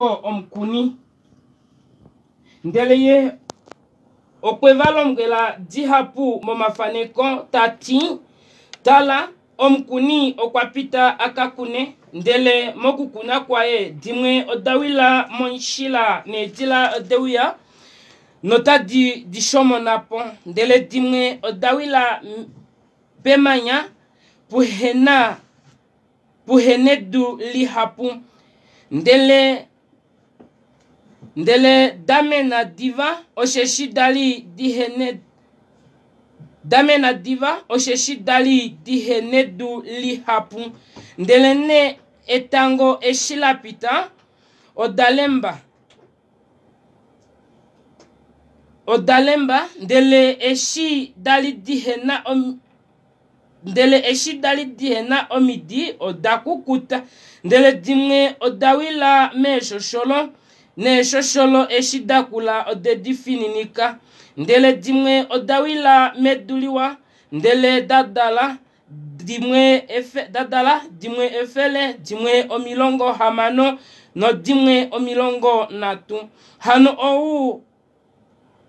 omkuni ndeleye okwevalongela dihapu momafaneko tati tala omkuni okwapita akakune ndele mokukuna kwaye dimwe odawila monshila nedila odewuya notadi dishomo napo ndele dimwe odawila pemanya puhenedu lihapu ndele dame na diva osheshi dali dihene dame na diva osheshi dali dihenedu lihapu ndele ne etango eshilapita odalemba ndele eshi dali dihena omidi odakukuta ndele dimwe odawila meshosholo ne shosholo eshidakula odedifininika ndele dimwe odawila meduliwa ndele dadala dimwe efele dimwe omilongo hamano no dimwe omilongo natu hano owu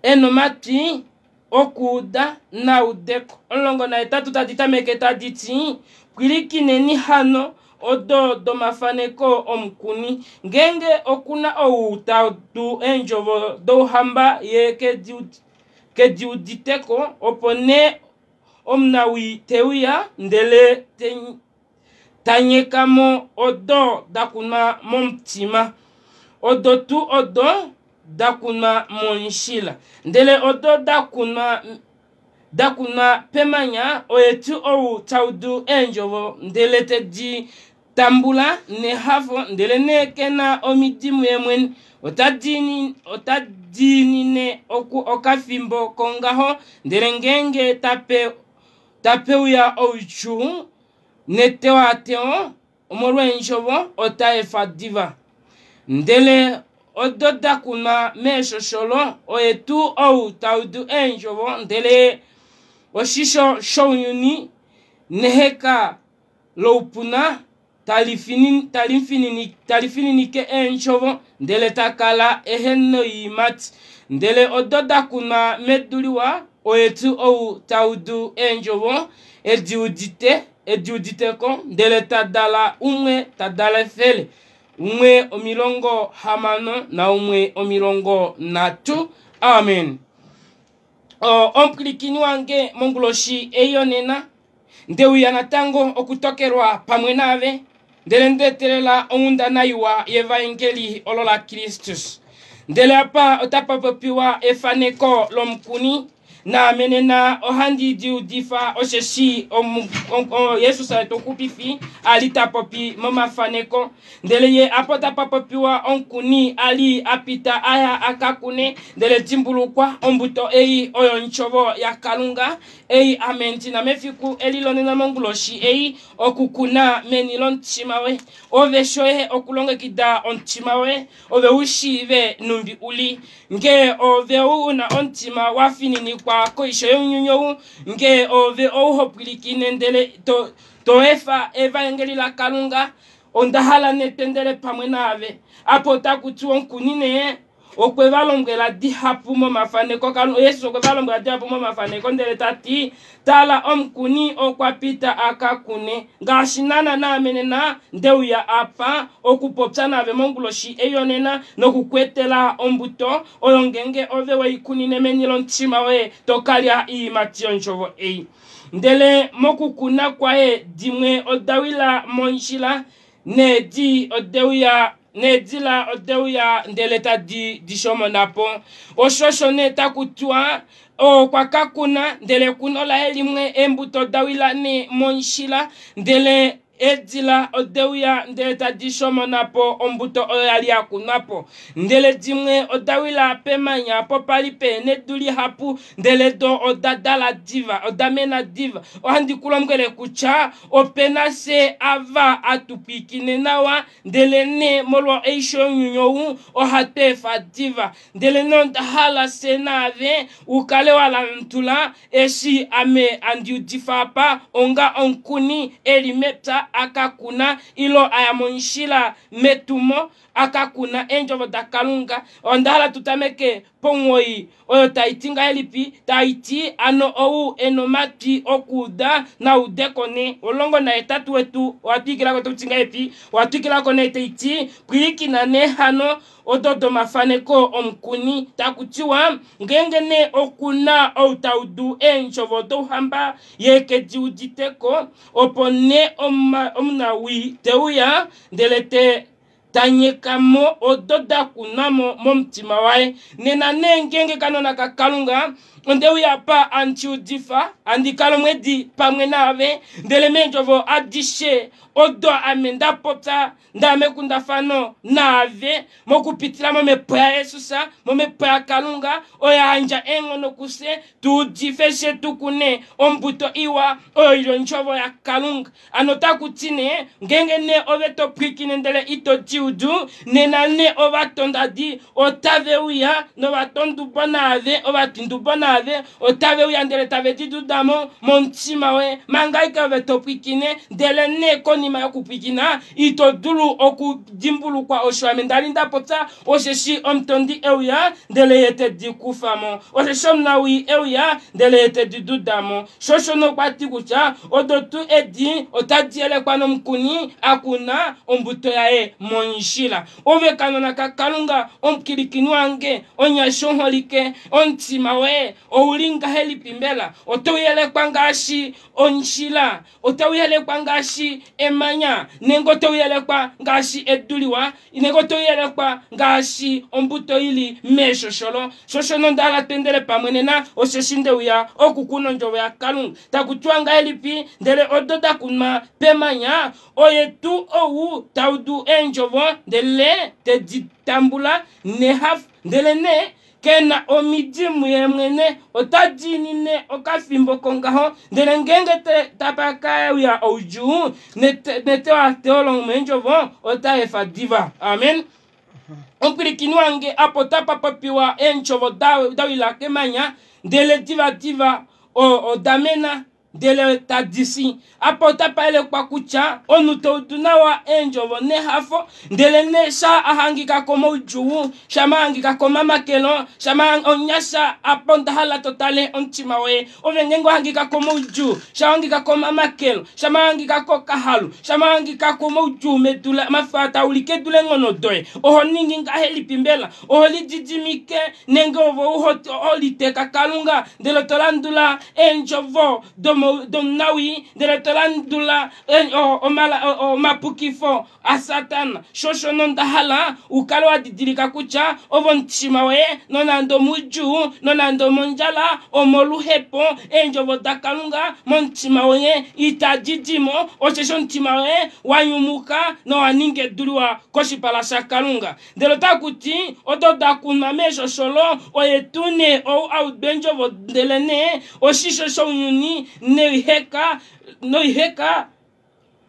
enomati okuda na udeko olongo na etatu taditameke taditi kwilikine hano odo domafaneko omkuni ngenge okuna outa du enjovo douhamba ye kediuditeko opone omnawi teuya ndele tanyekamo odo dakuna momtima odo dakuna monshila ndele odo dakuna pemanya oyetu ou taudu enjovo ndele tedi tambula ne hafo ndele ne kena omidimu yemwen otadini ne okafimbo kongaho ndele ngenge tapeuya ouchu netewa teo omolwenjovo otaefa diva ndele odo dakuna meshosholo oyetu ou taudu enjovo ndele oshisho shounyuni neheka loupuna talifininike enjovo ndele takala eheno yimati ndele odo dakuna meduliwa oyetu ou taudu enjovo ediuditeko ndele tadala umwe tadala efele umwe omilongo hamano na umwe omilongo natu amen. Ompilikini wange monguloshi eyonena ndeuya natango okutokerwa pamwe nave ndele ndetelela oundanayiwa yevangeli olola Kristus ndele apa otapapopiwa efaneko lomkuni na menena ohandi diudifa osheshi Yesu saeto kupifi alitapopi momafaneko ndele ye apota papopiwa onkuni ali apita aya akakune ndele timbulukwa ombuto eyi oyonchovo ya kalunga eyi amenti na mefiku elilonena monguloshi eyi okukuna menilo ntimawe ove shoye okulongekida ontimawe ove ushive numbi uli nge ove una ontima wafininikwa koisho yonyunyowu nge ove ouhopilikine ndele toefa evangeli la kalunga ondahala netendele pamwe nave apo takutu onkunine okwevalongela dihapu momafaneko Yesu okwevalongela dihapu momafaneko ndele tati tala omkuni okwapita akakune ngashinana namenena ndeuya apa okupopya nave monguloshi eyonena nokukwetela ombuto oyo ngenge ove weikunine menilo ntima we tokalya iiyimati yonjovo eyi ndele mokukuna kwaye dimwe odawila monshila nedila odeuya ndele tadi dishomo napo oshosho ne takutua kwakakuna ndele kunola elimwe embuto dawila ne monshila ndele edila odeuya ndele tadishomo napo ombuto oyali akunapo ndele dimwe odawila pemanya popalipe neduli hapu ndele do odadala diva odamena diva ohandikulomgele kucha opena se ava atupikine nawa ndele ne molwa eisho nyunyowu ohatefa diva ndele non hala senave ukale wala ntula eshi ame andiudifapa onga onkuni elimepta akakuna ilo ayamonshila metumo akakuna enjovo da kalunga ondala tutameke pongoi oyo taitinga elipi taiti ano ou enomati okuda na udekone olongo na etatu wetu watwikila ko tutinga epi watwikila ko neteiti pwikina ne hano ododo mafaneko omkuni takutiwa ngengene okuna outaudu enjovo do hamba yekeji uditeko opone omnawi teuya ndelete tanyekamo ododa kunamo momtima wae nena nengenge kanona kakalunga ndeu ya pa antiudifa andikalo mwedi pamwe nave ndele menjovo adishe odo amenda pota ndame kunda fano nave mokupitila momepoya Yesusa momepoya kalunga oya anja engono kuse tudifeshe tukune ombuto iwa oyo njovo ya kalunga anota kutine ngenge ne oveto prikine ndele ito jiudu nena ne ovatonda di otave uya no vatondu bonave ovatindu bonave otave uya ndele tave didu damo montima we mangaika oveto prikine ndele ne konima ya kupikina ito dulu oku dimbulu kwa oshwame ndalinda pota osheshi omtondi euya ndele yete dikufamo osheshom nawi euya ndele yete didudamo shoshono kwa tikucha odotu edi otadiele kwa nomkuni akuna ombuto yae monshila ove kanona kakalunga omkirikinu ange onyashonholike ontima we oulinga heli pimbela otoyele kwa ngashi onshila otoyele kwa ngashi emanya nengo toyele kwa ngashi eduliwa nengo toyele kwa ngashi ombuto ili meshosholo shoshono ndala tendele pamwenena oseshinde uya okukuno njovo ya kalunga takutwanga elipi ndele ododa kuma pemanya oyetu owu taudu enjovo ndele te ditambula nehaf ndele ne kena omidimu yemwene otadinine okafimbo kongaho ndele ngenge tapaka uya oju nete wa teolong menjovo otaefa diva amen ompirikinuange apotapa papiwa enjovo dawila kemanya ndele diva o damena dele tadisi apota paele kwa kucha onuto dunawa enjovo ne hafo ndele ne sha ahangika koma ujuwu shama angika koma makelo shama onyasha aponda hala totale ontimawe ovengengo hangika koma uju sha angika koma makelo shama angika koka halu shama angika koma uju medula mafata ulike dule ngono doe oho ningi nga heli pimbela oho lijijimike nengovo uho olite kakalunga ndele tolandula enjovo domnawi ndele tolandula o mapukifo a satana shoshono ndahala ukalwa didirika kucha ovontima we nonando muju nonando monjala omoluhepo enjovo dakalunga montima we itajijimo oshesho ntima we wanyumuka no waninge duliwa koshipala shakalunga ndele takuti ododa kuna meshosholo oyetune o outbenjovo ndelene oshisho shonyuni noiheka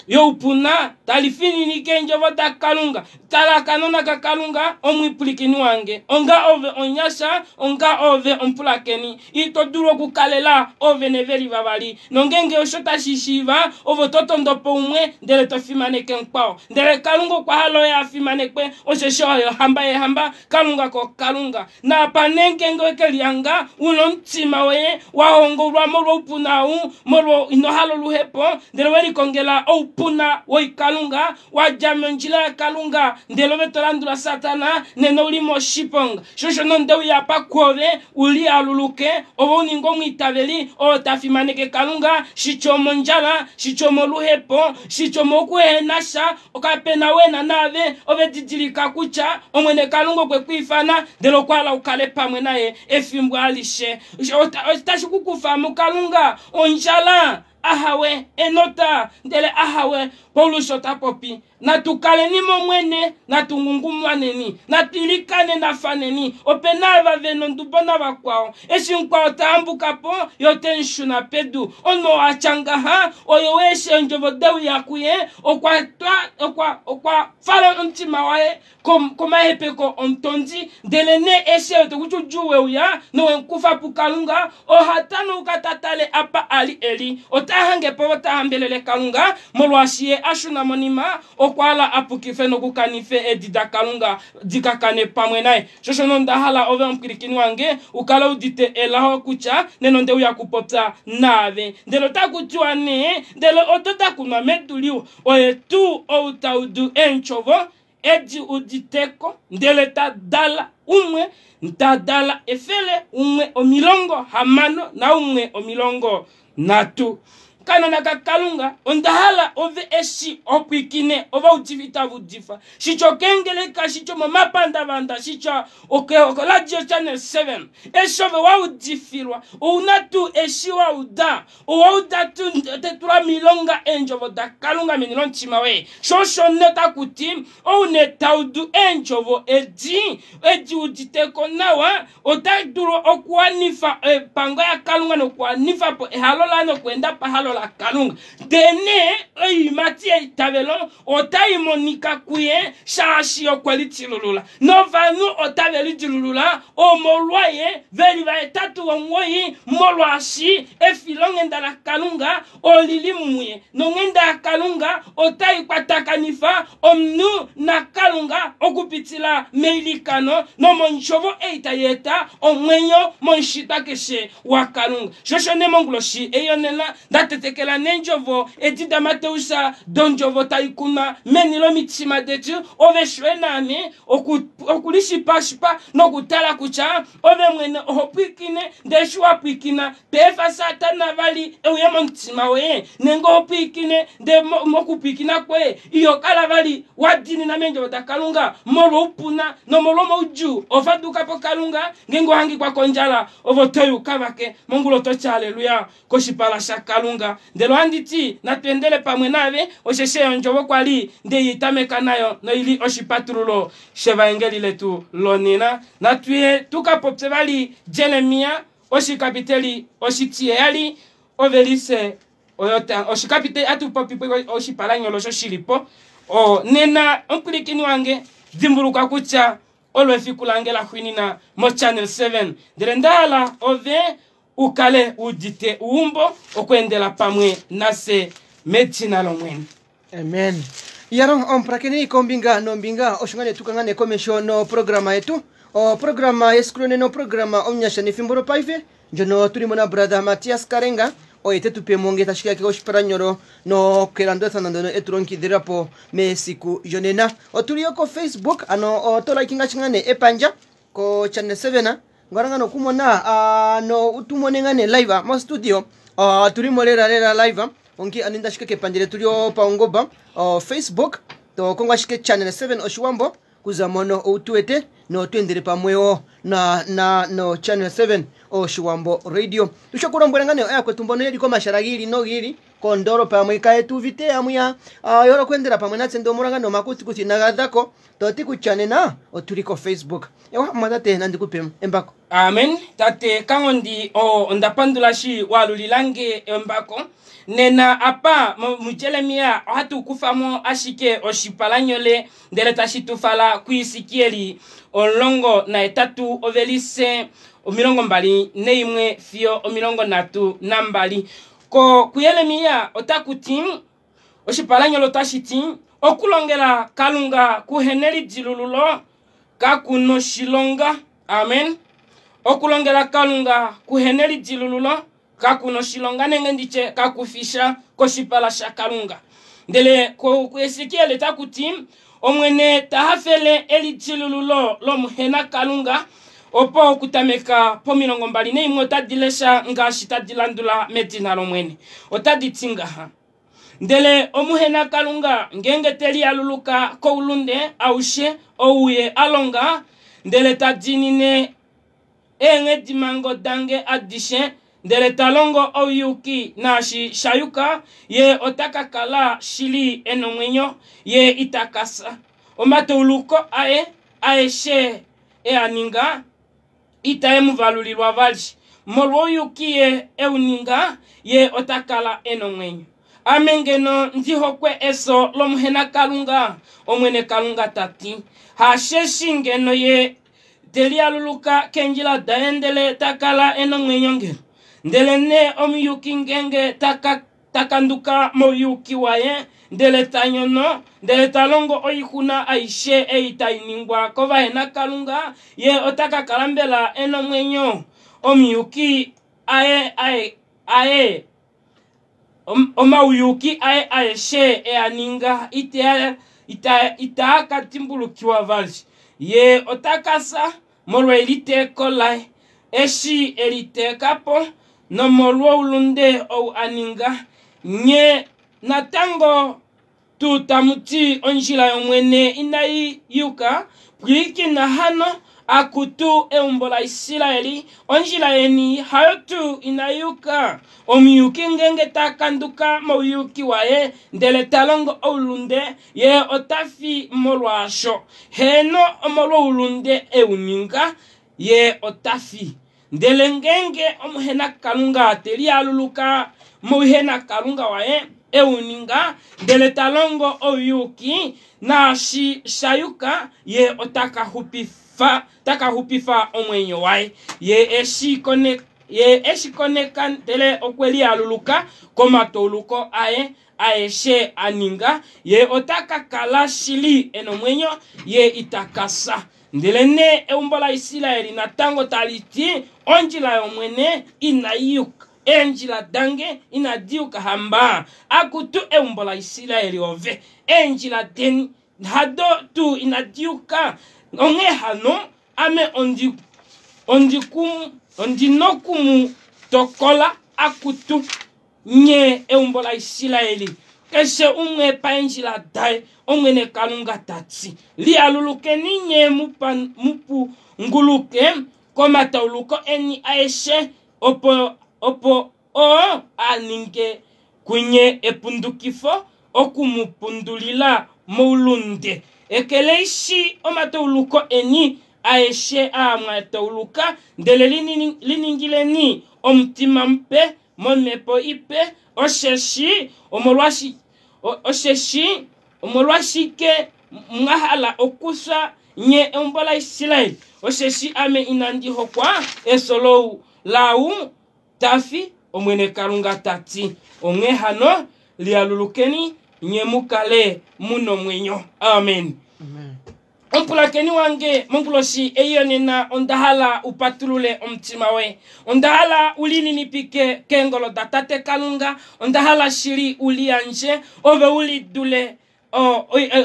youpuna talifini nikenjovo da kalunga tala kanona kakalunga omwipulikini wange onga ove onyasha onga ove ompulakeni ito duro kukalela ove neveli vavali nongenge oshota shishiva ovo totondopo umwe ndele tofimaneke nkpao ndele kalungo kwa halo ya afimanekwe oshesho hamba ye hamba kalunga ko kalunga na panengenge wekelianga uno mtima weye wahongolwa molo upuna molo inohalo luhepo ndele weli kongela upuna wo kalunga wajamenjila ya kalunga ndelo vetolandula satana neno ulimo shiponga shosho nonde ya pakwove uli aluluke ovo uningo mwitaveli o tafimaneke kalunga shichomo njala shichomo luhepo shichomo kuhenasha okapena wena nave ove didilika kucha omwene kalungo kwe kuifana ndelo kwala ukale pamwe naye efimbu alishe tashi kukufamu kalunga onjala ahawe enota ndele ahawe polushota popi natukale nimo mwene natungungumwaneni natilikane nafaneni opena baveno ndubona bakwao eshinkwao taambukapo yote nshuna pedu ono achangaha oyo weshe njovo dewu yakuye okwa falo ntima wae komahepeko ontonzi delene eshe yote kuchujuwe uya nowe nkufa pukalunga ohatano ukatatale apa ali eli otahange po otahambelele kalunga molwashie ashuna monima okwala apukife no kukanife edida kalunga dikakane pamwe nae shosho nondahala ove mpirikini wange ukala udite elaho kucha neno nde uya kupopsa nave ndelo takutiwa ne ndelo otota kunwa meduliu oye tu outaudu enchovo edi uditeko ndele tadala umwe ntadala efele umwe omilongo hamano na umwe omilongo natu kana nakakalunga ondahala ove eshi opwikine ova udivita vudifa shicho kengeleka shicho mamapanda vanda shicho radio channel 7 eshove wa udifirwa unatu eshi wa uda tu tetura milonga enjovo da kalunga menilon chimawe shosho neta kuti o neta udu enjovo edi uditeko nawa otaduro okuanifa panga ya kalunga no kuanifa po halola no kwenda pa halola la kalunga dene mati tabelon otai monika kuye shashi okwaliti lulula no vanu otaveli dilulula o molwaye veli va etatu omwoyi molwashi efilonge ndala kalunga olili muye no ngenda kalunga otai kwatakanifa omnu na kalunga okupitila meilikano no monchovo eitayeta omwenyo monshita keshe wa kalunga shoshone mongloshi eyonela datetekela nenjovo edida mateusa donjovo taikuna menilo mitima detu ove shwenane okulishi pashipa no kutala kucha ove mwene ohopikine ndeshua pikina pefa satana vali euyemo mtima we nengo hopikine de mokupikina kwe iyo kala vali wadini na menjovo takalunga molo upuna no molo moju ofaduka po kalunga ngengo hangi kwa konjala ovo toyu kavake mongulo tocha haleluya koshipala shakalunga ndelo anditi natwendele pamwe nave osheshe njovo kwali nde yitameka nayo no ili oshipatrulo shevangeli letu lonina natwe tukapopse vali Jeremia oshikapiteli oshitie yali overise oyota oshikapite atupopi oshipalanyolo shoshilipo o nena onkulikini wange dhimbuluka kucha olwefikulangela khwinina mo channel 7 ndendala ove ukale udite uumbo okwendela pamwe nase metina lomweni amen yaron omprakeni kombinga no mbinga oshungane tukangane komesho no programa yetu o programa eskrone no programa omnyasha ni fimboro paive njono tulimona brother Matias Karenga o etetu pe monge tashika ke oshparanyoro no kelando sanando etronki dirapo mesiku jonena o tulioko Facebook ano o to likinga chingane epanja ko channel 7 ngoranga no kumona no utumonengane live mo studio tulimolera lera live onki aninda shike pandire tulio paongoba Facebook to kongwa shike channel 7 oshiwambo kuzamono utuete no twendere pamweo na no channel 7 oshiwambo radio tushakura mbwerangane yakwe tumbono yedi ko masharagiri no giri kondoro pamwe kaetu vite amuya yoro kwendera pamwe natsendo murangano makuti kuti nagadako toti kuchane na otuliko Facebook ewa madate nandikupe embako amen tate kangondi ondapandula shi walulilange embako nena apa Jeremia hatu kufamo ashike oshipalanyole ndele tashitufala kuisikieli olongo na etatu ovelise omilongo mbali neimwe fio omilongo natu nambali ko kuyeremia otakuti oshipalanyolo tashiti okulongela kalunga kuheneli dilululo kakuno shilonga amen okulongela kalunga kuheneli dilululo kakuno shilonga nengendiche kakufisha koshipala shakalunga ndele kuesikiele takuti omwene tahafele eli dilululo lomuhena kalunga opo kutameka po milongo mbali neimwe otadilesha ngashi tadilandula metina lomwene otaditinga ha ndele omuhena kalunga ngenge teli aluluka koulunde aushe ouye alonga ndele tadinine enge dimango dange adishe ndele talongo oyuki na shayuka ye otaka kala shili eno mwenyo ye itakasa omatuluko aeshe aninga itaye muvalulilwa vali molwo oyuki ye euninga ye otakala eno mwenyo amengeno ndihokwe eso lomuhena kalunga omwene kalunga tati hasheshi ngeno ye telialuluka kenjila daendele takala eno mwenyo ngeno ndele ne omuyuki ngenge takanduka moyuki waye ndele tanyono ndele talongo oyikuna aishe eitainingwa kovahena kalunga ye otaka kalambela eno mwenyo omuyuki omauyuki aeshe aninga ita katimbulukiwa vali ye otakasa molwa eliteko lai eshi elitekapo no molwa ulunde ou aninga nye natango tutamuti onjila yomwene inayi yuka pwiki na hano akutu eumbola Israeli onjila yeni hayotu inayuka omuyuki ngenge takanduka moyuki waye ndele talongo ulunde ye otafi molwasho heno omolwa ulunde euninga ye otafi ndele ngenge omuhena kalunga telialuluka muhena kalunga waye euninga ndele talongo oyuki na shayuka ye otaka hupifa omwenyo wae ye eshikoneka ndele okweli aluluka komatoluko aeshe aninga ye otaka kala shili eno mwenyo ye itakasa ndele ne eumbola Israeli natango taliti onjila yomwene inayuka enjila dange inadiuka hamba akutu eumbola Israeli ove enjila deni hado tu inadiuka onge hano ame ondinokumu tokola akutu nye eumbola Israeli keshe umwe paenjila dai omwene kalunga tati lialuluke ninye mupu nguluke komatauluko eni aeshe opo aninge kunye epundukifo okumupundulila moulunde ekeleishi omatauluko eni aeshe amatauluka ndele liningileni omutima mpe momepo ipe osheshi omolwashike mwahala okusa nye eumbola Israeli osheshi ame inandihokwa esolou lau tafi omwene kalunga tati onge hano lialulukeni nye mukale muno mwenyo amen. Ompulakeni wange monguloshi eyonena ondahala upatulule omtima we ondahala ulini nipike kengolo datate kalunga ondahala shiri ulianje ove ulidule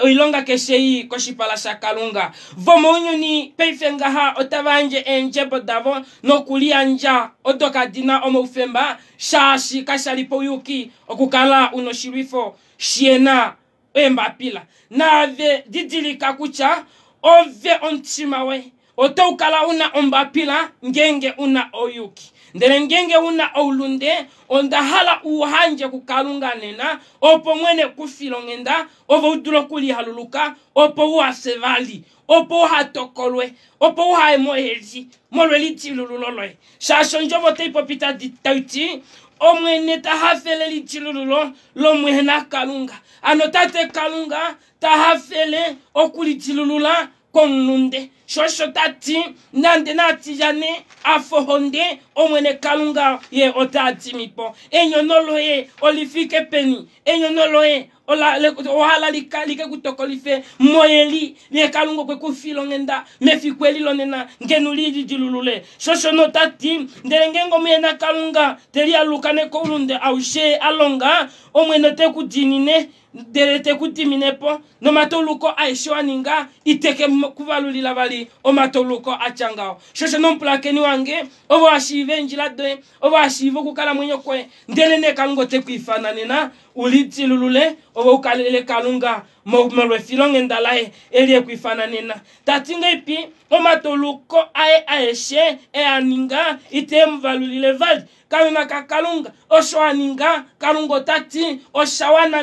oilonga kesheyi koshipala sha kalunga vomo unyuni peifengaha otavanje enjebo davo nokulianja odokadina omoufemba shashi kashalipo yuki okukala unoshirifo shiena embapila nave didilika kucha ove ontima we otoukala una ombapila ngenge una oyuki ndele ngenge una oulunde ondahala uhanje kukalunga nena opo mwene kufilongenda ovo udulo kulihaluluka opo uasevali opo uhatokolwe opo uhaemohezi molwe litilululolwe shasho njovo teipopita ditauti omwene tahafele litilululo lomwena kalunga ano tate kalunga tahafele okulitilulula konunde shosho tati nande natijane afohonde omwene kalunga ye otati mipo enyonolo ye olifike peni enyonolo ye ohala like kutokolife moyeli le kalungo kwe kufilongenda mefikweli lonena ngenulidi dilulule shosho no tati ndelengengo mwena kalunga telialukane ko ulunde aushe alonga omwene te kudinine ndele te kudiminepo no matoluko aishoaninga iteke kuvalulila bali o matoluko achangao shosho no mplakeni wange ovo ashive njila doe ovo ashive kukala mwenyo kwe ndele ne kalungo te kuifananena ulitilulule obo ukalele kalunga mo filonge ndalae elie kuifananina tatinga ipi omatoluko aeshe aninga ite mvalulile vali kanuna kakalunga osho aninga kalungo tati oshawana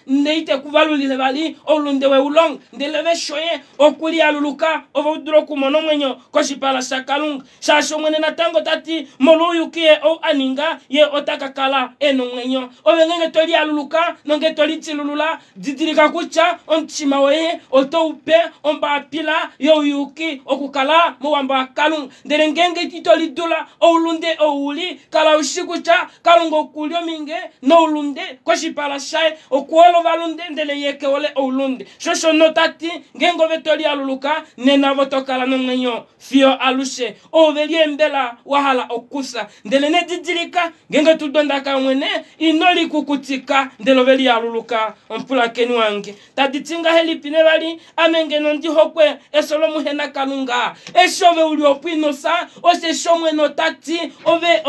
neite kuvalulile vali olundewe ulong ndeleve shoye okuli aluluka ovo uduro kumono mwenyo koshipala shakalunga shasho mwene natango tati moluyukie o aninga ye otakakala eno mwenyo ovengenge toli aluluka nonge toli tilulula didirika kucha onchima weye otoupe omba pila yo yuki okukala muwamba kalunga ndelengenge titoli dula oulunde ouli kala ushiku cha kalungo kulyo minge no ulunde koshipala shai okuolo valunde ndele yeke ole oulunde shosho notati ngengo vetoli aluluka nena votokala no mwenyo fio alushe ovelie mbela wahala okusa ndele ne didirika ngenge tudondaka mwene inoli kukutika ndelo veli aluluka ompula keni wange taditinga helipine vali amenge nondi hokwe esolo muhena kalunga eshove uli opinosa ose shomwe notati ove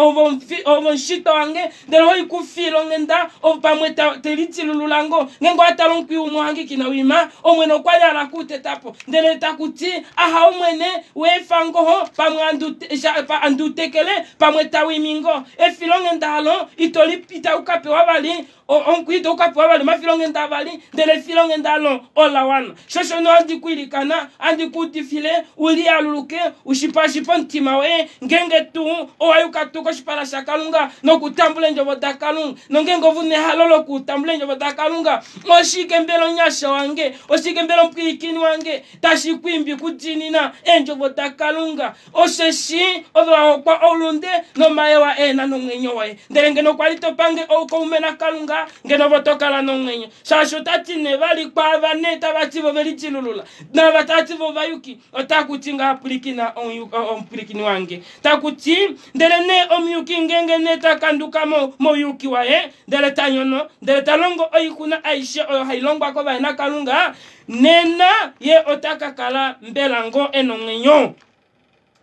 ovo nshito wange ndelo hoi kufilo ngenda pamwe teliti lululango ngengo atalonki umuhangi kina wima omwene okwali alakute tapo ndele takuti aha omwene wefangoho pamwe andutekele pamwe tawimingo efilo ngenda halo itoli pita ukape wabali onkuito ukape wabali mafilo ngenda vali ndele filo ngenda halo olawana shosho no andi kuilikana andi kutifile uli aluluke ushipa ntima we ngenge tu oyuka tuko shipala shakalunga no kutambule njobo dakalunga no ngengo vune halolo kutambule njobo dakalunga oshike mbelo nyasha wange oshike mbelo mpikini wange tashikwimbi kujinina enjobo dakalunga osheshi owa kwa olunde no maewa ena no ngenyo wae ndelenge no kwalito pange oko umena kalunga ngeno votokala no ngenyo shasho tati ne vali kwa vaneta bativo veli chilulula na batati vo vayuki otakutinga aplikina omplikini wange takuti ndele ne omyuki ngenge neta kanduka mo yuki wae ndele tanyono ndele talongo oyikuna aisha oyo hailongwa ko baina kalunga nena ye otakakala mbelango eno ngenyo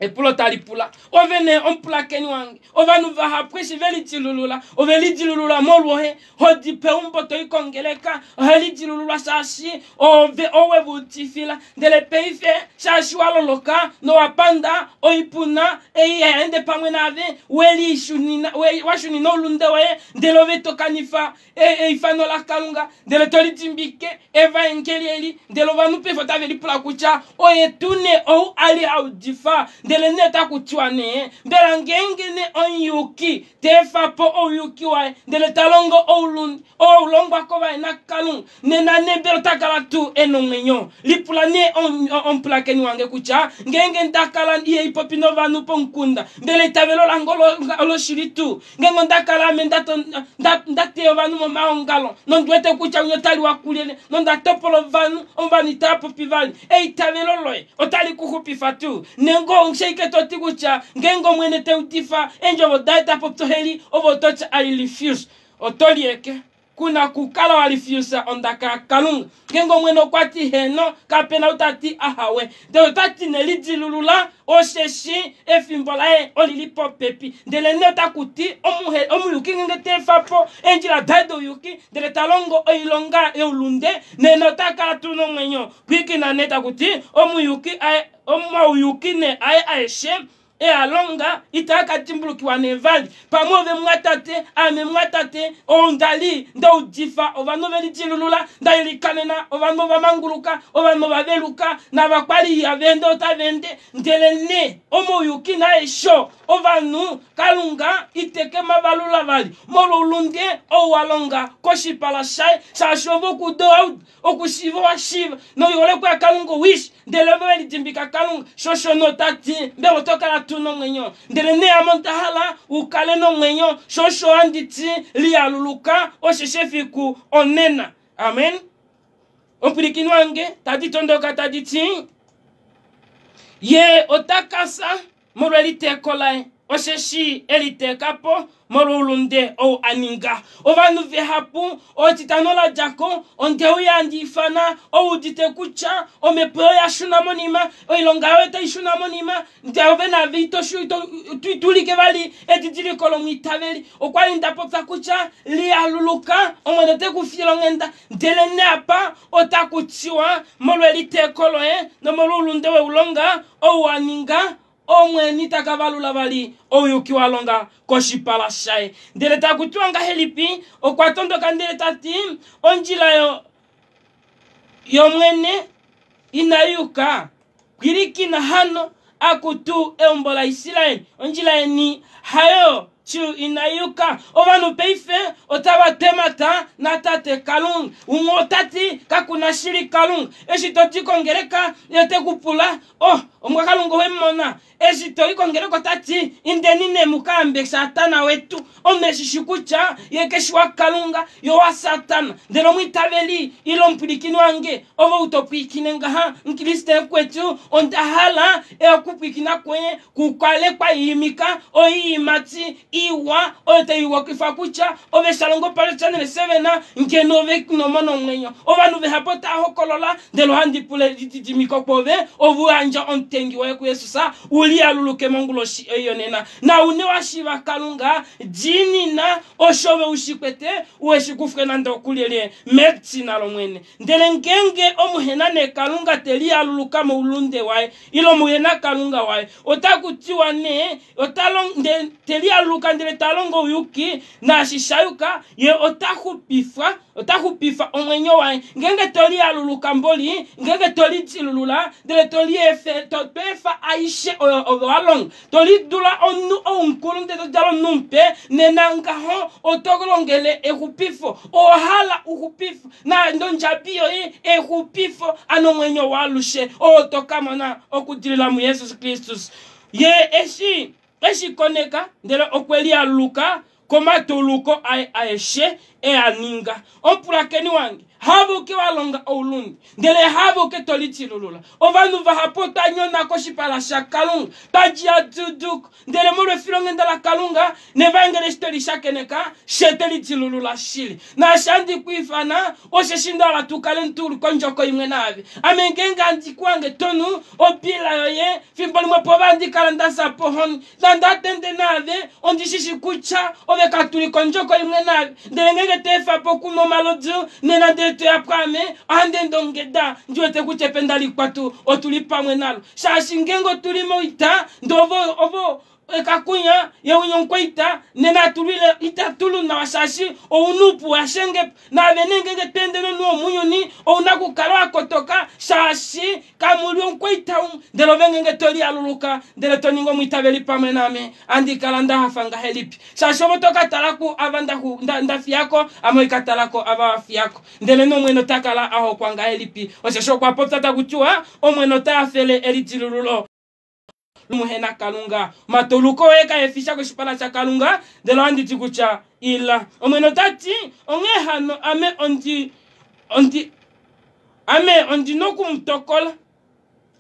epulo talipula ovene ompula keni wange ovanu vaha presi veli tilulula oveli tilulula molwohe hodi pe umboto ikongeleka heli tilulula sashi owe butifila ndele peife sashi waloloka no wapanda oipuna ende pamwe nave weli shunina washunina olundewe ndele oveto kanifa ifano la kalunga ndele tolitimbike eva enkelieli ndele ovanu pe fota veli pula kucha oyetune ou ali audifa ndele neta kuchwane mbela ngengene onyuki tefa po oyuki wa ndele talongo oulongwa ko ba na kalung nena nebelo takala tu enongenyo lipula ne on plakeni wange kucha ngenge ndakala iye ipopino vanu ponkunda mbele tavelo langolo olo shiritu ngengo ndakala mendato ndate vanu mama ongalo non duete kucha unyotali wakulele non datopolo vanu onvani tapo pivali tavelo loe otali kuhupi fatu nengo nsheke toti kucha ngengo mwene te utifa enjo daita poptoheli ovo tocha I refuse otolieke kuna kukala wa refuse ondaka kalunga ngengo mwene kwati heno kapena utati ahawe de utati neliji lulula osheshi efimbolae olilipo pepi ndele neta kuti omuyuki ngete fapo enjila daido yuki ndele talongo oilonga eulunde nenota kala tuno mwenyo kwiki na neta kuti omuyuki ne aeshe alonga itaka timbuluki wa nevali pamove mwatate ame mwatate ondali ndo udifa ovano veli tilulula nda ilikanena ovano vamanguluka ovano vaveluka na vakwali ya vende otavende ndelene omuyuki na esho ovanu kalunga iteke mavalula vali molulunde owalonga koshipala shai shashovo kudo okushivo wa shiva no yole kwa kalungo wish ndeleve veli timbika kalunga shosho notati mbelo toka la tuno mwenyo ndele ne amontahala ukale no mwenyo shosho anditi lialuluka osheshefiku onena amen ompirikini wange tadi tondoka tadi ti ye otakasa moralite kolai Oseshi elite kapo molulunde o aninga ovanu vehapu o titanola jako ondeu yandi fana o udite kucha o mepo ya shuna monima o ilongawe ta shuna monima ndeu na vito shuito tuitulike vali etitili kolomwitaveli o kwali ndapota kucha li aluluka o modete kufilongenda ndelene apa o takutiwa molwelite koloe no molulunde we ulonga o aninga omwe nitakavalula vali oyuki walonga koshipala shae ndele takutwanga helipi okwatondoka ndele tati onjila yomwene inayuka kwirikina hano akutu eombola Israeli onjila ni hayo chu inayuka ovanu peife otava temata na tate kalung umotati kakuna shiri kalung eshitoti kongereka yete kupula omwa kalungo wemona eshito ikongereko tati indenine mukambe satana wetu omeshishikucha yekeshwa kalunga yo wa satana ndelo mwitaveli ilo mplikini wange ovo utopikine ngaha nkriste kwetu ondahala ekupikina kwenye kukale kwa yimika oyimati iwa ote iwa kifakucha ove salongo pale channel 7 nkenove kunomono mwenyo ovanu ve hapota hokolola ndelo handi pule jimiko pove ovu anja ontengi wa Yesu sa uli aluluke mongulo yonena na unewa shiva kalunga jini na oshove ushikwete ueshikufre na ndo kulele metsi na lomwene ndele ngenge omuhenane kalunga teli aluluka mo ulunde wae ilo muhena kalunga wae otakutiwa ne otalong teli aluluka ndele talongo uyuki na shishayuka ye otakupifa omwenyo wae ngenge toli aluluka mboli ngenge toli tilulula ndele toli efe topefa aishe along toli dula onu onkulu ndele dalo numpe nenanga ho otogolongele ekupifo ohala ukupifo na ndonjabio ekupifo ano mwenyo walushe otokamona okudilila mu Yesu Kristus ye eshi koneka ndele okweli aluka koma toluko aeshe aninga opurakeni wange habuke walonga olundi ndele habuke tolitilulula ovanu vahapota nyona koshipala shakalunga tajia duduk ndele mure filonge ndala kalunga nevangele stori shakeneka shetelitilulula shili na shandi kuifana osheshindala tukale ntulu konjoko imwe navi amengenga antikwange tonu opila yoye fimboli mwepoba ndikala ndasa pohoni ndatende nave ondishishi kucha ove katuli konjoko imwe navi ndele ngenge tefa pokuno malodu nena ndete aprame ande ndongeda njwete kuchependali kwatu otulipamwe nalo shashi ngengo tulimo ita ndovo ovo kakunya yeunyonkweita nena tulile itatulu na washashi ounupu ashenge na venenge tende no munyoni ounaku kalwa kotoka shashi kamulyonkweita ndelo vengenge toli aluluka ndelo toningo muitabeli pamwe name andi kalanda hafanga helipi shashi omotoka talaku avandaku ndafiako amoikatalako abafiako ndele no mweno takala aho kwanga helipi osesho kwa popta kuchua omweno tafele elitilululo muhena kalunga matoluko eka efisha ko shipala cha kalunga de landi tikucha ila omeno tati onge hano ame ondi noku mtokola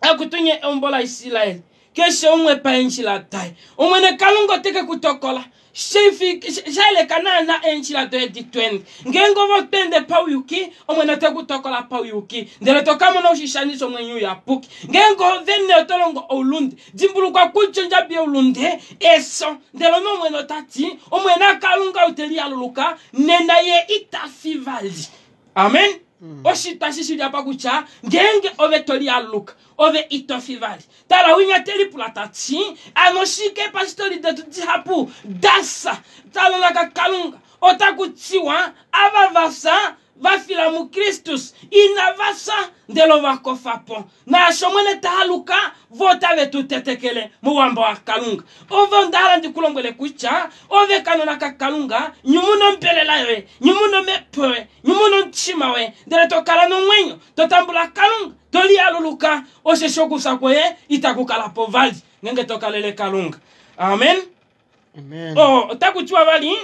akutunye ombola Israel keshe umwe paenchi la tai omene kalungo teke kutokola shale kanana enchi la 2020 ngengo votende pauyuki omwene te kutokola pauyuki ndele tokamo no shishaniso mwenyu ya puki ngengo venne otolongo olundi jimbulu kwa kuchonja bia olunde eso ndele no mwene tati omwene kalunga uteli aluluka nena ye itafivali amen oshita shishi ya pakucha ngenge ove toli aluka ove itofivali tala winya teli pulatati anoshike pastori de tuhapu dasa tala la kalunga otakutiwa avavasa vafila mu Kristus inavasa ndelo vakofapo na shomwene tahaluka vota vetu tetekele muwamba wa kalunga ovo ndala ndikulongwele kucha ove kanona kakalunga nyumuno mpelela yoe nyumuno mepoe nyumuno nchimawe ndele tokala no mwenyo totambula kalunga toli aluluka ose shoku sakwe itakukala povali ngenge tokalele kalunga amen takuchua vali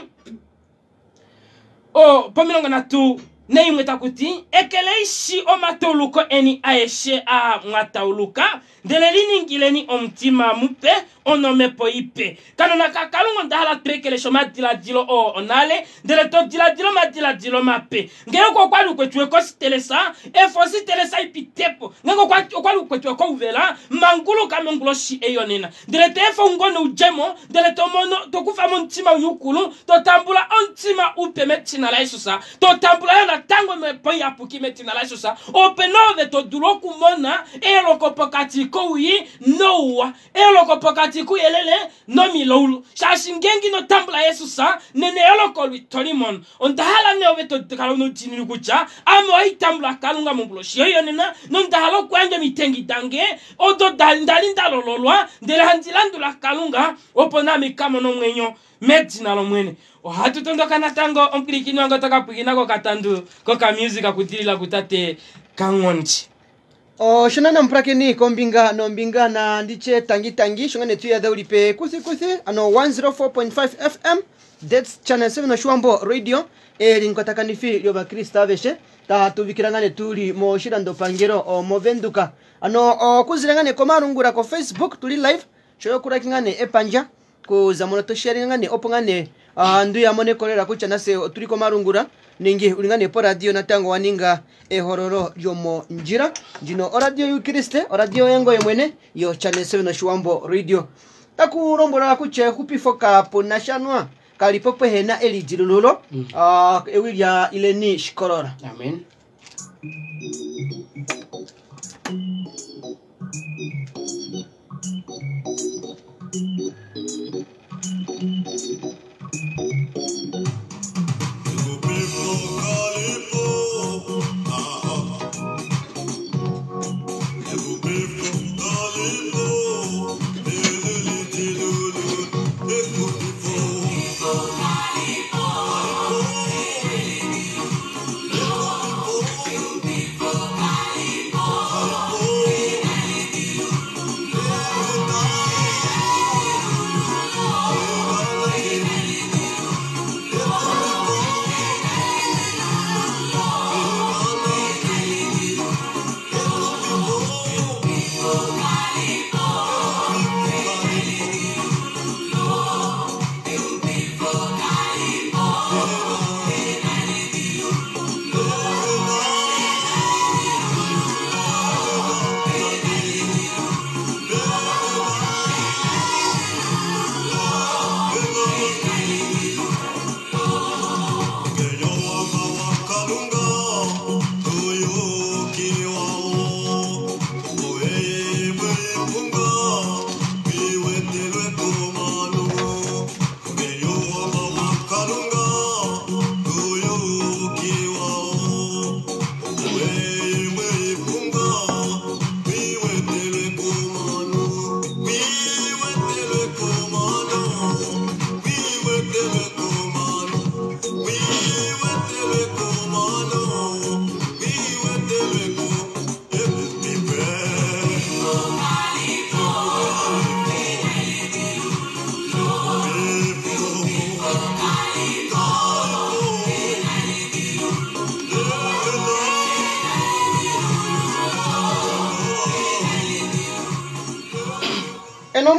pomilonga na tu neimwe takuti ekeleishi omatoluko eni aeshe a mwatauluka ndele liningileni omtima mupe onome po ipe kanona kakalungo ndahala trekele shoma dilo o onale ndele to dilo madilo mape ngeko kwa kwalu kwetwe ko stelesa e fosi telesa ipitepo ngeko kwa kwalu kwetwe ko uvela mangulu kamengulo shi eyonena ndele tefo ngono ujemo ndele to mono to kufa montima uyukulu to tambula ontima upe metina la Yesusa to tambula na tango me po ya puki metina la Yesusa openove to duloku mona elo kopokati ko wi noa elo kopokati ku yelele no milolu shashingengi no tambula Yesusa nene elo ko tolimon ondahala ne oveto kalono tiniri kucha amo ai tambula kalunga mumbulo shiyo nena no ndahalo kwanje mitengi dange odo dalinda lololwa ndele handilandula kalunga opona mikamo no mwenyo metina lo mwene o hatu tondoka na tango ompirikini wango toka pugina ko katandu ko ka music akudirila kutate kangonchi o shonana mprakeni kombinga no mbinga na ndiche tangi shongane tuya daulipe kusi ano 104.5 FM that's channel 7 no Shwambo radio linkotakanifi lyoba Krista veshe ta tuvikirangane tuli mo shirando pangero o movenduka ano kuzirangane komarungura ko Facebook tuli live shoyo kurakingane epanja kuzamono to sharingane opongane ndu yamone kolera kuchana se tuli komarungura ningi ulingane po radio natango waninga hororo yomo njira jino radio yukriste radio yengo yemwene yo channel 7 no Shwambo radio takurombola kuche kupifoka ponashanwa kalipopo hena elijilululo ewilia ileni shikolora amen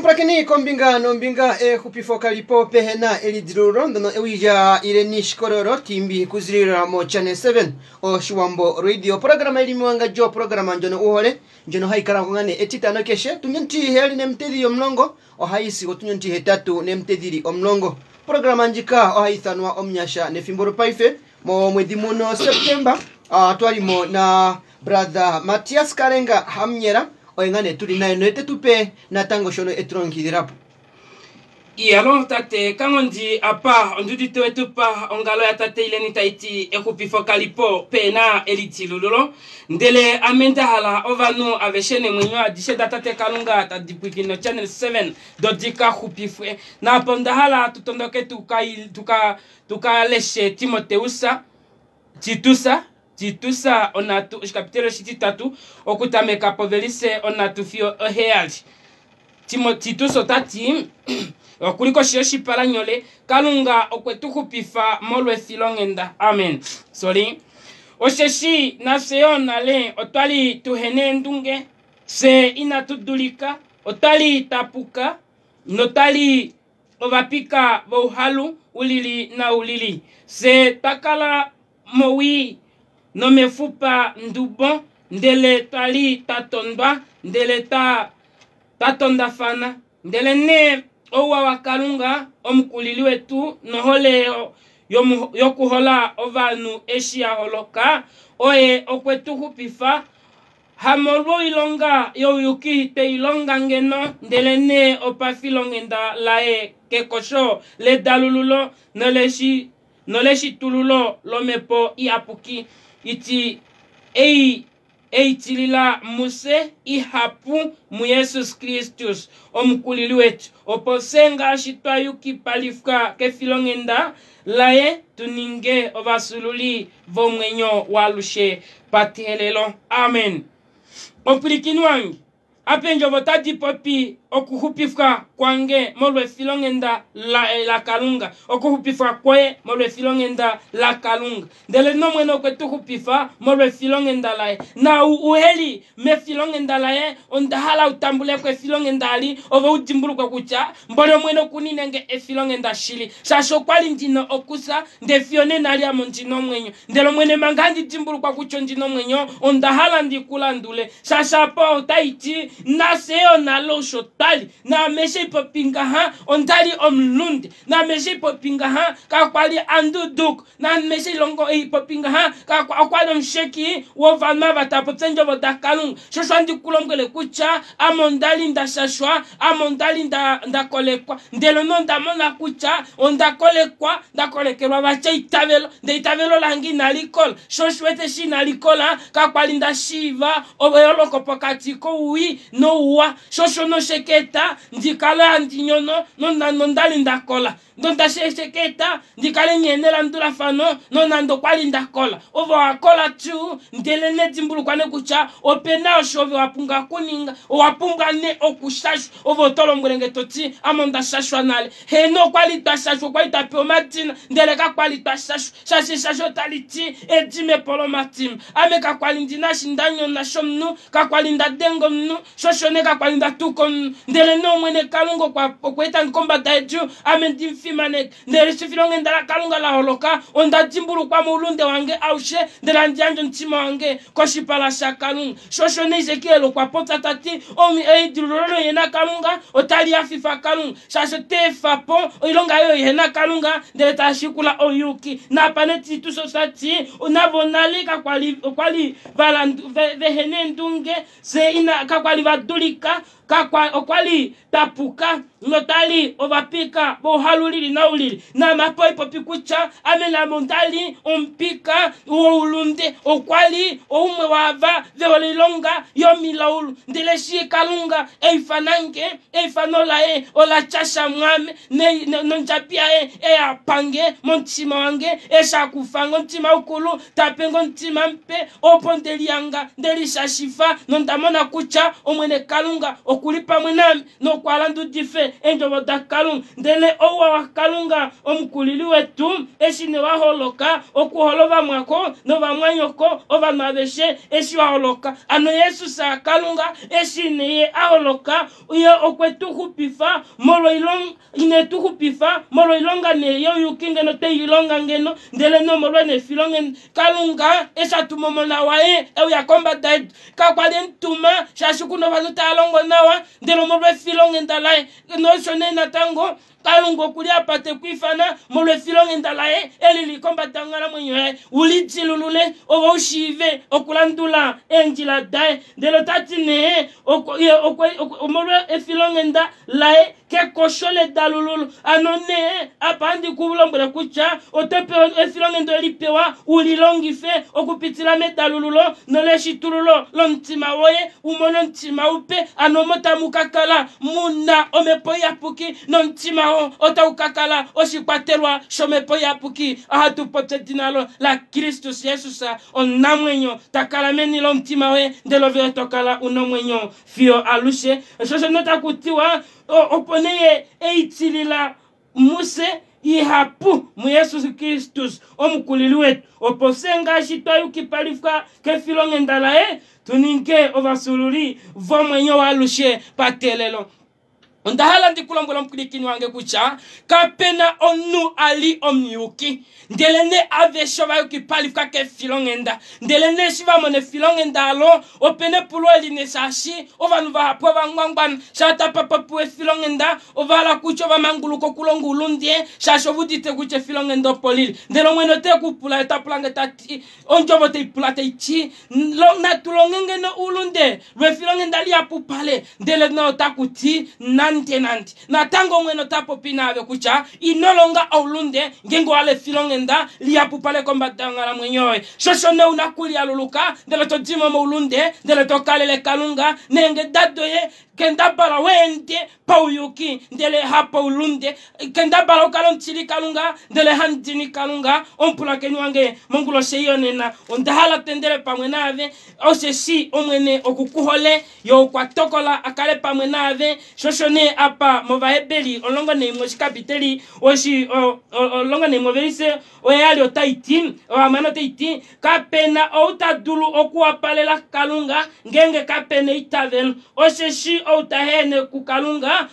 Prakeni kombinga no mbinga kupifoka lipo pehena elidruro ndono ewija ileni shikororo timbi kuzirira mo channel 7 o Shwambo radio programa ili mwanga jo programa njono uhole njono haikara kungane etitano keshe tunyonti heli nemtedhi omlongo o haisi tunyonti hetatu nemtedhiri omlongo programa njika o haithanwa omnyasha nefimboro paife mo mwezi muno September twalimo na brother Matthias Karenga hamnyera oengane tuli nayo noete tupe na tango shono etronkidirapo iyalo tate kangondi apa ondudi to etupa ongalo ya tate ileni taiti ekupifoka lipo pena elitilululo ndele amenda hala ovanu aveshene mwenyo adishe datate kalunga tadipwikino channel 7 dodika kupifwe na pondahala tutondoke tuka leshe Timoteusa Titusa onatu kapitelo shititatu okutameka povelise onatu fio oheali Tituso tati okuliko shio shipalanyole kalunga okwetukupifa molwe filongenda amen sorry osheshi na seona le otwali tuhene ndunge se inatudulika otwali tapuka notali ovapika vohalu ulili na ulili se takala mowi no mefupa ndubon ndele tali tatondwa ndele tatonda fana ndele ne owa wakalunga omukulili wetu nohole yokuhola ovanu eshia holoka oye okwetuhupifa hamolwo ilonga yoyuki te ilonga ngeno ndele ne opafilongenda lae kekosho le dalululo noleshi tululo lomepo iapuki iti eitilila muse ihapu mu Yesus Kristus omukulili wetu oposenga shitwa yuki palifka kefilongenda lae tuninge ovasululi vomwenyo walushe patihelelo amen. Opirikini wangi apenjo votadi popi okuhupifka kwange molwe filongenda la kalunga okuhupifka kwe molwe filongenda la kalunga ndele no mweno kwetu hupifa molwe filongenda lae na uheli me filongenda lae ondahala utambule kwe filongenda ali ova ujimbulu kwa kucha mbole mweno kuninenge filongenda shili sasho kwali ndino okusa nde fione nali amonjino mwenyo ndelo mwene mangandi jimbulu kwa kucho njino mwenyo ondahala ndikula ndule sasha po taiti naseo na losho tali na meshe popinga ha ondali omlunde na meshe popinga ha kakwali anduduk na meshe longo popinga ha kakwali msheki wovama batapotenjo bodakalung shosho ndi kulongele kucha amondali ndashashwa amondali ndakolekwa ndelo no ndamona kucha ondakolekwa ndakolekelwa bacha itavelo nde itavelo langi nalikol shoshwete shi nalikola kakwali ndashiva oboyoloko pokati ko wi no wa shosho no sheketa ndikala ndinyono no ndali ndakola ndonda sheketa ndikale nyenela ndula fano no nando kwali ndakola ovo akola tu ndele ne dimbulu kwane kucha opena oshove wapunga kuninga wapunga ne okushashu ovo tolo mgrenge toti amonda shashwa nale he no kwali tashashu kwali tape omatina ndele ka kwali tashashu shashu taliti edime polo matim ame ka kwali ndina shindanyo na shomnu ka kwali ndadengo mnu shoshone ka kwali ndatuko ndele no mwene kalungo kwa kweta nkomba daeju ame ndimfimane ndele shifilonge ndala kalunga la holoka onda dimbulu kwa mulunde wange aushe ndela ndianjo ntima wange koshipala shakalunga shoshone Ezekiel kwa pota tati omi eidulolo yena kalunga otali afifa kalunga shasho tefa po ilonga yo yena kalunga ndele tashikula oyuki na paneti tuso sati unavonalika kwali vehene ndunge se ina kakwali vadulika kakwa okwali tapuka notali ovapika bohalulili na ulili na mapoi popikucha amela mondali ompika ulunde okwali oumwe wava veolilonga yomilaulu ndeleshi kalunga eifanolae olachasha mwame nonjapiae apange montima wange eshakufango ntima ukulu tapengo ntima mpe opondelianga ndelishashifa nondamona kucha omwene kalunga okulipa mwenami no kwalandu dife enjo bodakalunga ndele owa wakalunga omukulili wetu eshine waholoka okuholova mwako no bamwanyoko ova mabeshe eshi waholoka ano Yesu sa kalunga eshine ye aholoka uye okwetuhupifa molo ilong inetuhupifa molo ilonga ne yo yukinge no te ilonga ngeno ndele no molo ne filongen kalunga esha tumomona wae e yakomba dad kakwale ntuma shashukuno valuta alongo nawa ndelo molo filongen ndalae no shone natango kalungo kulia pate kuifana molo filongen ndalae elili komba tangala mwenye ulitilulule owo ushive okulandula enjila dae ndelo tatine molo filongen ndalae ke koshole dalululu anone apandi kubulongela kucha otepe efilonge ndo lipewa ulilongife okupitila medalululo noleshitululo lontima woye umono ntima upe anomota mukakala muna omepo yapuki nontima ho ota ukakala oshikwatelwa shomepo yapuki ahatupote dinalo la Kristus Yesusa onamwenyo takala menilo ntima we ndelo vile tokala unomwenyo fio alushe shosho nota kutiwa oponeye eitilila muse ihapu mu Yesu Kristus omukulili wetu oposenga shitwa yukipalifka kefilonge ndalae tuninke ovasululi vomwenyo walushe patelelo Ondahala ndikulambula mkulikini wange kucha kapena onu ali omniuki ndelene ave shova yuki pali fkake filongenda ndelene shiva mone filongenda alo opene pulo eline sashi ova nuva hapo vangwangban shata papa pue filongenda ova la kucho va manguluko kulongu ulundie shasho vudite kuche filongenda polili ndelo mweno te kupula etapulanga tati onjovo te ipula te ichi na tulongenge no ulunde lwe filongenda li apupale ndele no takuti nante na tango mweno tapo pinave kucha inolonga aulunde ngengo ale filongenda liapu pale kombatanga la mwenyoe shoshone unakuli aluluka ndele to jimo maulunde ndele to kalele kalunga nenge dadoye kenda bala wende pauyuki ndele hapa ulunde kenda bala ukalon chili kalunga ndele handini kalunga ompula kenywange mongulo sheyonena ondahala tendele pamwenave osesi omwene okukuhole yo kwa tokola akale pamwenave shoshone apa movahebeli olongo ne moshikapiteli oshi olongo ne moverise oyali otaiti amano taiti kapena outadulu okuapalela kalunga ngenge kapena itaven osheshi outahene kukalunga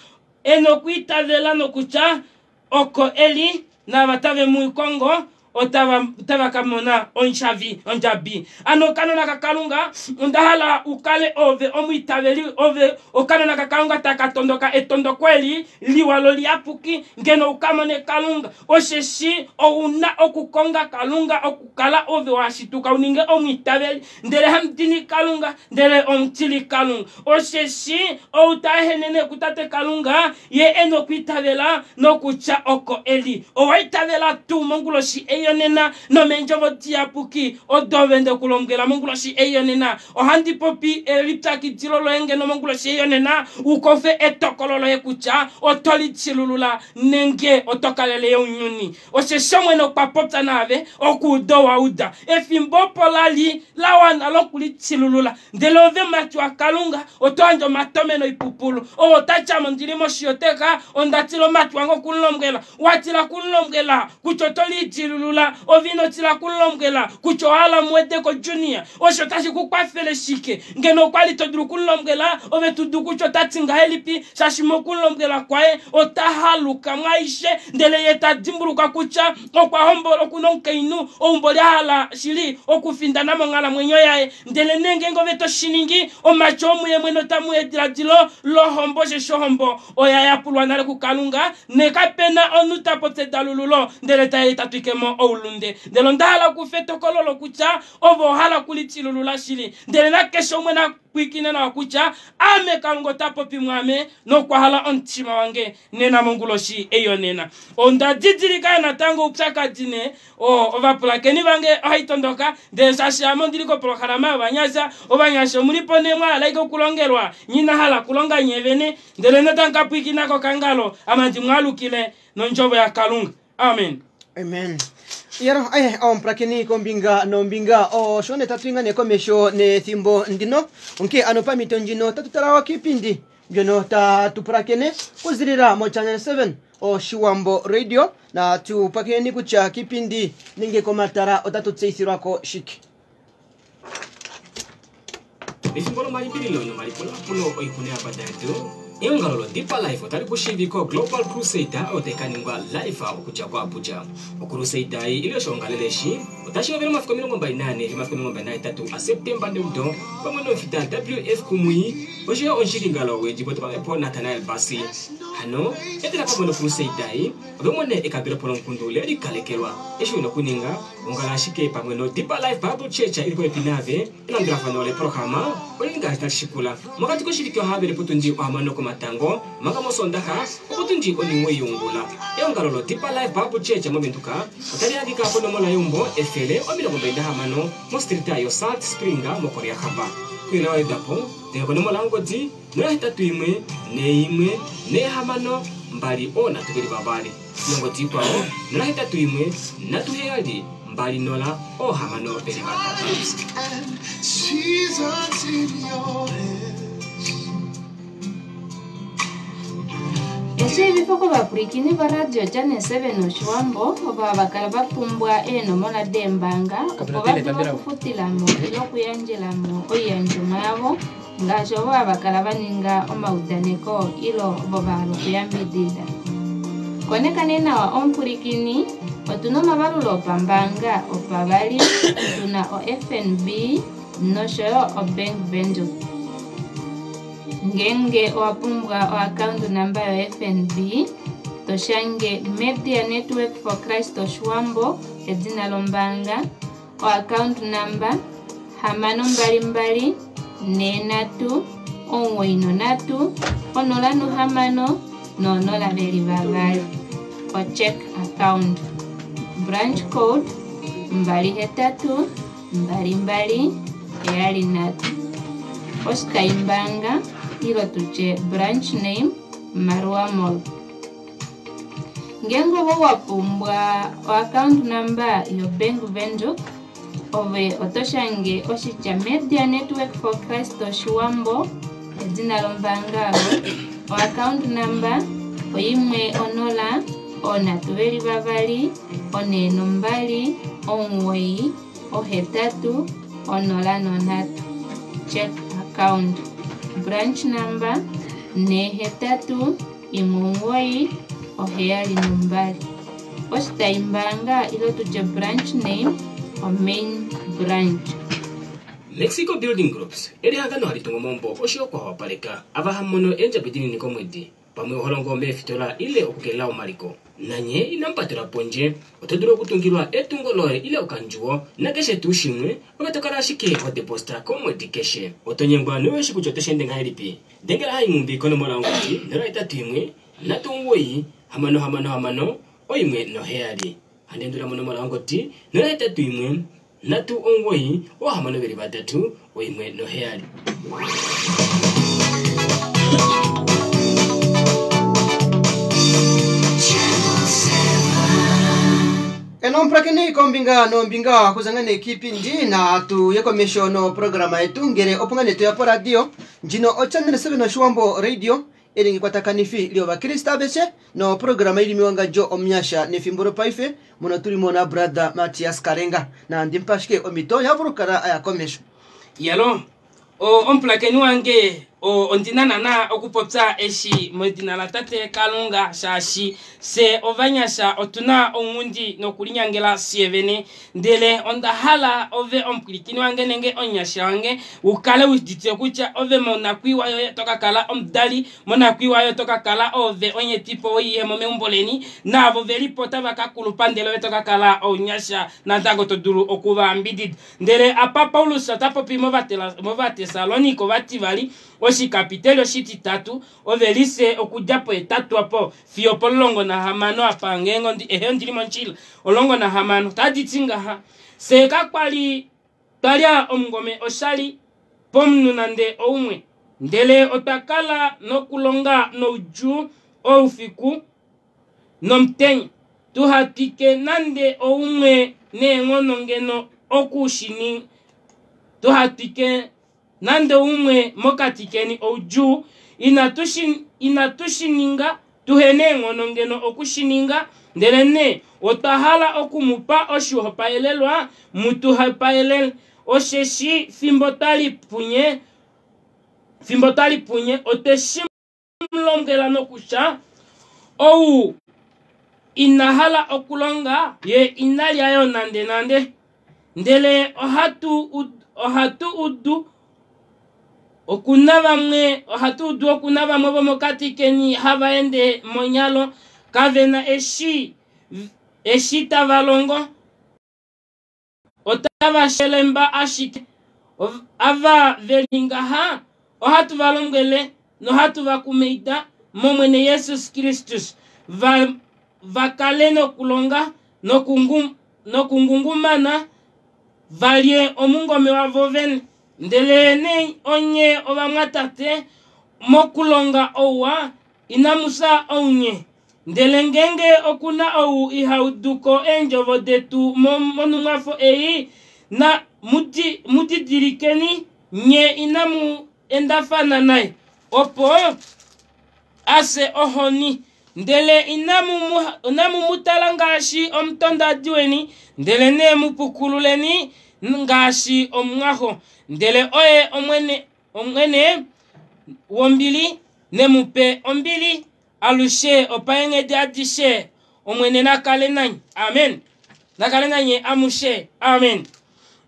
eno kuitavela no kucha oko eli na batave muikongo otava kamona onjabi ano kanona kakalunga undahala ukale ove omuitaveli ove okanona kakalunga takatondoka etondo kweli liwalo liapuki ngeno ukamone kalunga osheshi ouna okukonga kalunga okukala ove washituka uninge omuitaveli ndele hamdini kalunga ndele omtili kalunga osheshi outahenene kutate kalunga ye eno kuitavela no kucha oko eli owaitavela tu monguloshi eyonena no menjovo tiapuki odovende kulongela monguloshi eyonena ohandi popi eliptaki tilolo enge no monguloshi eyonena ukofe etokololo ekucha otoli chilulula nenge otokalele unyuni osesomwe no papopta nave okudo wauda efimbo polali lawana lokuli chilulula ndelove matwa kalunga otoanjo matome no ipupulu o tachamo ndilimo shioteka ondatilo matwango kulomgela watila kulomgela kuchotoli chilulula ovino tila kulomgela kuchohala mweteko junior oshotashi kukwafele shike ngeno kwali todulu kulomgela ove tuduku chotatinga helipi shashimo kulomgela kwae otahaluka maishe ndele yeta dimbuluka kucha okwa hombolo kunonkeinu oumboli hala shili okufinda namo ngala mwenyo yae ndele nenge ngoveto shiningi omacho muye mweno tamu edradilo lo hombo jesho hombo oya ya pulwa nale kukalunga nekapena onuta pote dalululo ndele tae tatuikemo oulunde ndelo ndala kufeto kololo kucha ovo hala kulitilulula shili ndele na kesho mwena kwikine na kucha ame kalungo tapo pimwame no kwa hala ontima wange nena monguloshi eyo nena onda didirika na tango upsaka dine ova plakeni wange haitondoka de sashi amondiliko prokarama banyaza obanyasho mulipone mwa laiko kulongelwa nyina hala kulonga nyevene ndele netanka kwikina ko kangalo amandi mwalukile no njobo ya kalunga amen amen yaro prakeni kombinga no mbinga shone tatuinga ne komesho ne thimbo ndino onke anopamito njino tatutarawa kipindi byono tatuprakene kuzirira mo channel 7 Shiwambo radio na tupakeni kucha kipindi ninge komatara otatutseisirwako shiki Nifingolo malipililo no malipolo pulo oikune abadaitu Ingalolo Deeper Life otari kushiviko Global Crusader otekaningwa live okuja kwa Abuja. Crusader ile shongaleleshi otashiwa vile mafiko 28 mafiko 23 a September ndio pamwe no fita WF kumui oje onshiki ngalo weji boto pa Nathaniel Basi. Hano etera pamwe no Crusader obemone ekabira polo nkundule likalekelwa esho no kuninga ongalashike pamwe no Deeper Life Bible Church iliko epinave nandira fanole programa olinga tashikula mokati kushirikyo habere putunji amano matango makamosondaka okutunji onimwe yungula eongalolo Deeper Life Bible Church momentuka otali adika kono mola yombo efele omira bombenda hamano mo street ayo Salt Springa mo Korea khamba kwila edapo de kono mola ngoti no hitatu imwe ne hamano mbali ona tubiri babali ngoti kwao no hitatu imwe na tuheyali mbali nola o hamano beri batata Jesus in your Ese bifoko bakurikini ba radio Channel 7 Shiwambo oba bakala batumbwa eno mona dembanga oba kufutila mo no kuyanjela mo oyanjuma yabo ngasho bo abakala baninga omaudaneko ilo bo balo kuyambidida konekane nawa ompurikini otuna omabalulo opambanga opabali tuna o FNB noshoyo o Bank Windhoek. Ngenge owapumbwa o account number yo FNB toshange Media Network for Christ Oshwambo edina lombanga o account number hamano mbalimbali nenatu onwoinonatu onolanu hamano nonola beli babali o check account branch code mbali hetatu mbali mbali eyali natu ositaimbanga ilo tuche branch name Marua Mall. Ngengo bo wapumbwa o account number yo Bank Windhoek ove otoshange oshicha Media Network for Christ Oshwambo edina lombanga o account number oyimwe onola onatu beli babali oneno mbali onwoi ohetatu onola nonatu check account branch number nehetatu imungwoi oheyali nombali ositaimbanga ilo tuje branch name o main branch. Mexico Building Groups eri hagano halitungo mombo oshio kwa wapaleka abahamono enja bidini niko mwedi pamwe holongo mefitola ile okukela omaliko nanye inampatira ponje otoduro kutungirwa etungo loe ile okanjuo na keshe tushimwe ogatokara shike o deposta komwe dikeshe otonyengwa niwe shiku choteshende ngailipi dengera hai ngumbi kono mola ngati nera itatwimwe na tungwoi hamano oimwe no heali handendura mono mola ngoti nera itatwimwe natu ongwoi o hamano beri batatu oimwe no heali. Enomprakini kombinga no mbinga kuzangane kipindi na tu yeko mishono programa yetu ngere opungane tu ya radio njino o channel 7 Oshwambo radio eringi kwa takanifi lio ba Krista beshe no programa ili miwanga jo omnyasha nefimburo paife muna tuli mona brother Matias Karenga na ndimpashike omito ya burukara aya komesho yalo o omplakeni wange o ondinana na okupopsa eshi modina la tate kalunga shashi se ovanyasha otuna ongundi no kulinyangela sievene ndele onda hala ove omplikini wange nenge onyasha wange ukale uditse kucha ove mona kwiwa yo toka kala omdali mona kwiwa yo toka kala ove onye tipo oye mome umboleni na avo veli pota bakakulupandelo toka kala onyasha na ndango toduru okuva ambidid ndele apa Paulus atapo pimo ova Tesaloniko vativali oshi kapitelo shiti tatu ovelise okujapo etatu apo fiopolongo na hamano apangengo ndi ndili monchila olongo na hamano taditsinga ha seka kwali talia omngome oshali pomnu nande oumwe ndele otakala nokulonga nouju oufiku nomtenya tuhatike nande oumwe nengono ngeno okushini tuhatike nande umwe mokatikeni oju inatushininga tuhene ngono ngeno okushininga ndelene otahala okumupa oshuhopaelelwa mutuhapaelel osheshi fimbotali punye oteshimlongela nokusha ou inahala okulonga ye inaliayo nande ndele ohatu udu okuna bamwe bomokati keni habaende monyalo kavena eshi tavalongo otava shelemba ashike ava velinga ha ohatu valongele no hatu vakumeita momwene Yesus Kristus vakale nokulonga nokungungumana valye omungome wavo vene ndelene onye ovamwatate mokulonga owa inamusa onye ndelengenge okuna owu ihauduko enjovo detu monumwafo eyi na mutidirikeni nye inamu endafana naye opo ase ohoni ndele inamu mutala ngashi omtonda diweni ndele ne mupukululeni ngashi omwaho ndele oye omwene omwene wombili nemupe ombili alushe opayenge dadishe omwene nakale nanyi amen nakale nanyi amushe amen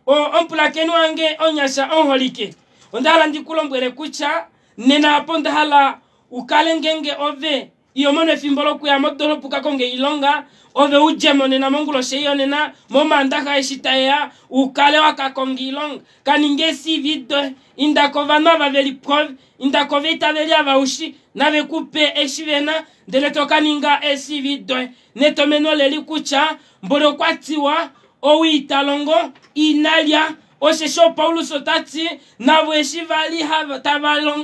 ompulakeni wange onyasha onholike ondala ndikulombwele kucha nena aponda hala ukale ngenge ove iyomono fimbolo kuya modolopu kakonge ilonga ove ujemo nena mongulo sheyo nena momandaka eshitaya ukale wakakonge ilonga kaninge si vido indakova nova veli prove indakova itaveli avaushi nave kupe eshivena ndeleto kaninga esi vido netomeno leli kucha mbolo kwatiwa owitalongo inalia oshesho Paulus otati navo eshivali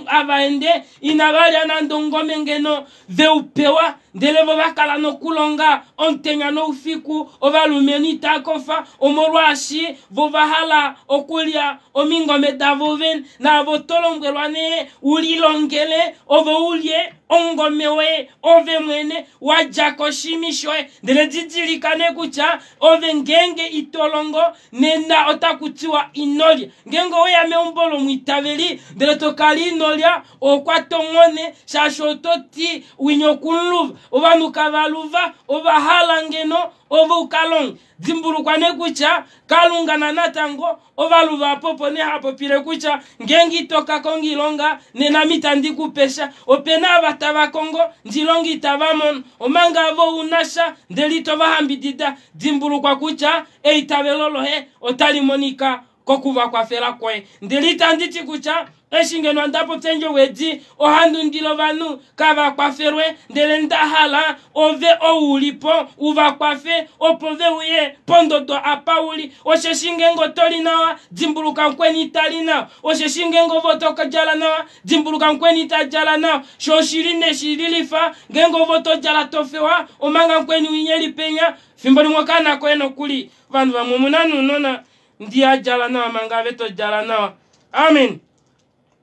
avaende inavali anandongo mengeno veupewa ndelevo vakala nokulonga ontenya no ufiku ovalumeni takofa omolwashi vovahala okulia omingome davoven navo tolombwelwane ulilongele ovo ulye ongomewe ove mwene wajako shimishwe ndele didilikane kucha ove ngenge itolongo nena otakutiwa inolia ngengo weyame umbolo mwitaveli ndele tokali inolia okwatongone shashototi winyokunluva ovanuka valuva ovahala ngeno ova ukalonga dzimbulukwane kucha kalungana natango ovaluva popo ne hapo pile kucha ngengi toka kongi longa nena mitandi kupesha opena avatava kongo ndilongi tavamon omanga avo unasha ndelito vahambidida dzimbulukwa kucha eitavelolohe otalimonika kokuva kwafela kwe ndelita nditi kucha eshingeno ndapo tenjo wedi ohandu ndilo vanu kava kwaferwe ndele ndahala ove oulipo uva kwafe opove uye pondodo apauli osheshingengo toli nawa dzimbuluka nkweni itali nawa osheshingengo votoka jala nawa dzimbuluka nkweni itajala nawa shoshirine shirilifa ngengo voto jala tofewa omanga nkweni winyeli penya fimboli mwakana kweno kuli vandu va mumunanu nona ndia jala nawa manga veto jala nawa amen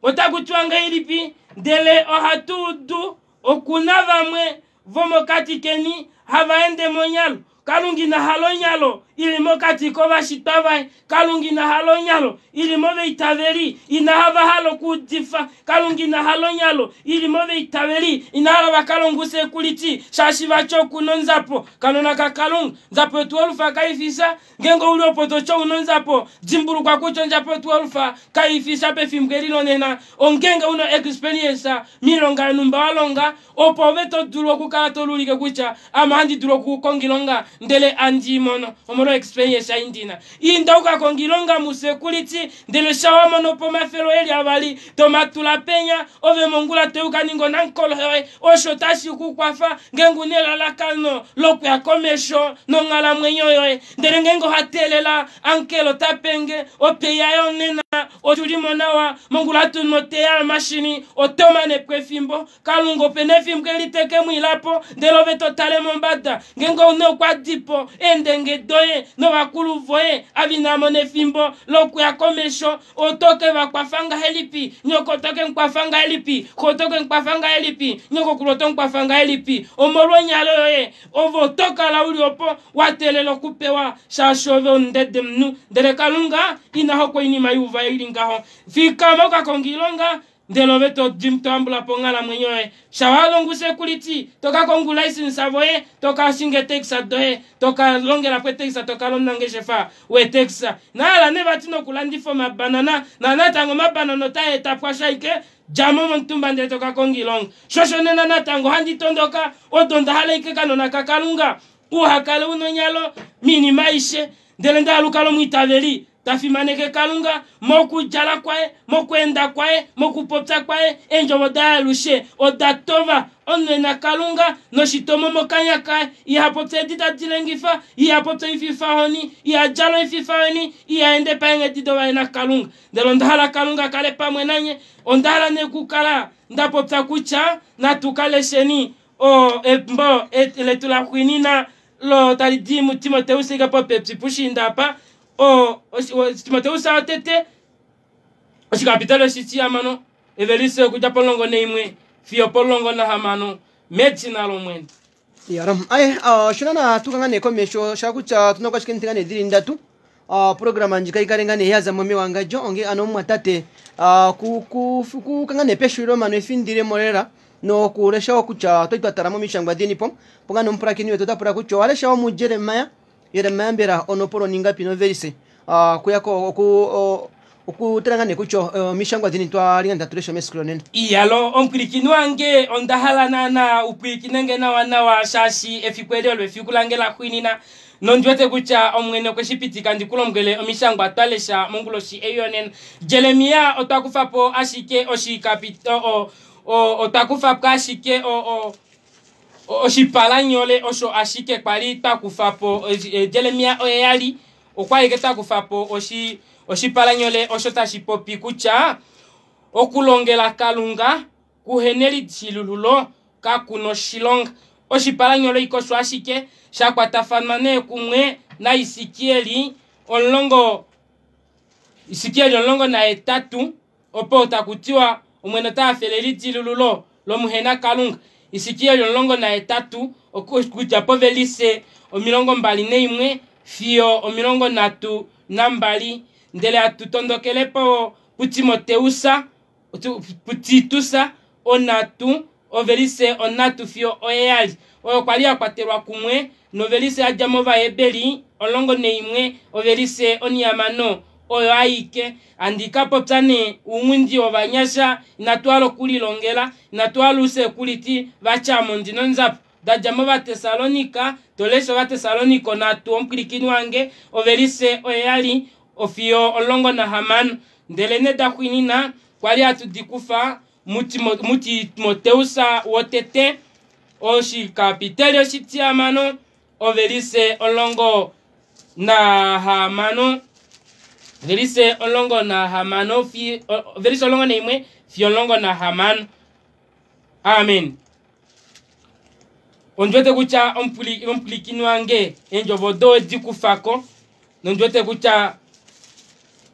otakutwanga ilipi ndele ohatudu okunava mwe vomokati keni havaende monyalo kalungi na halo nyalo ili mokati kova shitavai kalungi na halo nyalo ili move itaveli inahava halo kudifa kalungi na halo nyalo ili move itaveli inahala vakalonguse kuliti shashi vachoku nonzapo kanona kakalungu nzapo tuolufa kaifisa ngengo uliopo tocho unonzapo jimbulu kwa kucho njapo tuolufa kaifisa pe fimgerilo nena ongenge uno experience milonga numba walonga opo veto dulo kukala tolulike kucha ama handi dulo kukongilonga ndele andi mono omoro experience indina inda ukakongilonga musekuliti ndele shawa mono po mafelo eli avali tomatula penya ove mongula teuka ningo nankolohe oshotashi kukwafa ngengu nela lakano loku ya komesho nongala mwenyoyoe ndele ngengo hatelela ankelo tapenge opeya yonena otulimo nawa mongula tunoteya mashini otomane prefimbo kalungo penefimbo eliteke mwilapo ndelo veto tale mombada ngengo uno kwa dipo endenge doye no wakulu voye avinamo nefimbo loku ya komesho otoke vakwafanga helipi nyoko toke nkwafanga helipi kotoke nkwafanga helipi nyoko kuloto nkwafanga helipi omoro nyalo yoye ovo toka la uliopo watelelo kupewa shashove ondede mnu ndele kalunga inahoko inima yuva ilingaho fika moka kongilonga ndelo veto jimto ambula pongala mwenyoe shawalonguse kuliti toka kongu license avoye toka shinge Texas dohe toka longela kwe Texas toka lonange shefa we Texas na ala ne batino kulandifo mabanana na natango mabanano ta etapwa shaike jamo montumba ndele toka kongilonga shosho nena natango handi tondoka odonda halaike kanona kakalunga uhakale unonyalo mini maishe ndele ndalukalo mwitaveli tafimaneke kalunga moku jala kwae moku enda kwae moku popsa kwae enjo vodaya lushe odatova onwena kalunga no shitomo mokanya kae iya popsa edita dilengifa iya popsa ififa honi iya jalo ififa honi iya ende paenge didowa ena kalunga ndelo ndahala kalunga kale pamwe nanye ondahala nekukala nda popsa kucha na tukale sheni mbo letula kwinina lo talidimu Timoteus ika popepsi pushinda pa Timoteus atete oshikapitalo shitia mano evelise kuja polongo neimwe fio polongo na hamano medicina lomwen yaram ay shona tukanga ne komesho shakucha tunoka shikentinga ne dirindatu programa njika ikarengane yaza mome wanga jo onge ano mwatate ku kangane peshiro mano efindire morera no kuresha okucha toipataramo mishangwa dini pom pongano mprakini wetu tapura kucho alesha mu Jeremiah mbera onoporo ninga pino verise kuyako okuterangane kucho mishangwa dini twalinga taturesha meskronen iyalo ompirikini wange ondahala nana upikinenge na wana wa shashi efikwele olwefikulangela kwinina nonjwete kucha omwene kweshipitika ndikulomgele omishangwa twalesha monguloshi eyonen Jeremiah otakufapo ashike oshikapito otakufapo ashike oshipalanyole osho ashike kwali takufapo Jeremiah oyali okwalike takufapo oshipalanyole osho tashipopi kucha okulongela kalunga kuheneli chilululo kakuno shilonga oshipalanyolo ikosho ashike shakwatafanane kumwe na Isikieli onlongo na etatu opo otakutiwa umwene tafeleli chilululo lomuhena kalunga Isikieli onlongo na etatu okuja povelise omilongo mbali neimwe fio omilongo natu na mbali ndele atutondokelepo putitusa onatu overise onatu fio oyali oyo kwali akwatelwa kumwe novelise ajamova ebeli olongo neimwe overise oniamano oyo aike andikapo tsane umunji ovanyasha inatwalo kulilongela inatwaluse kuliti vachamo ndinonzapo dajamova Tesalonika toleso va Tesaloniko natu omplikini wange overise oyali ofio olongo na hamano ndelene dakwinina kwali atudikufa muti Timoteusa wotete oshikapiteli oshitiamano overise olongo na hamano verise olongo na hamano verise olongo na imwe fi olongo na hamano amen onjwete kucha omplikini wange enjovodo dikufako nonjwete kucha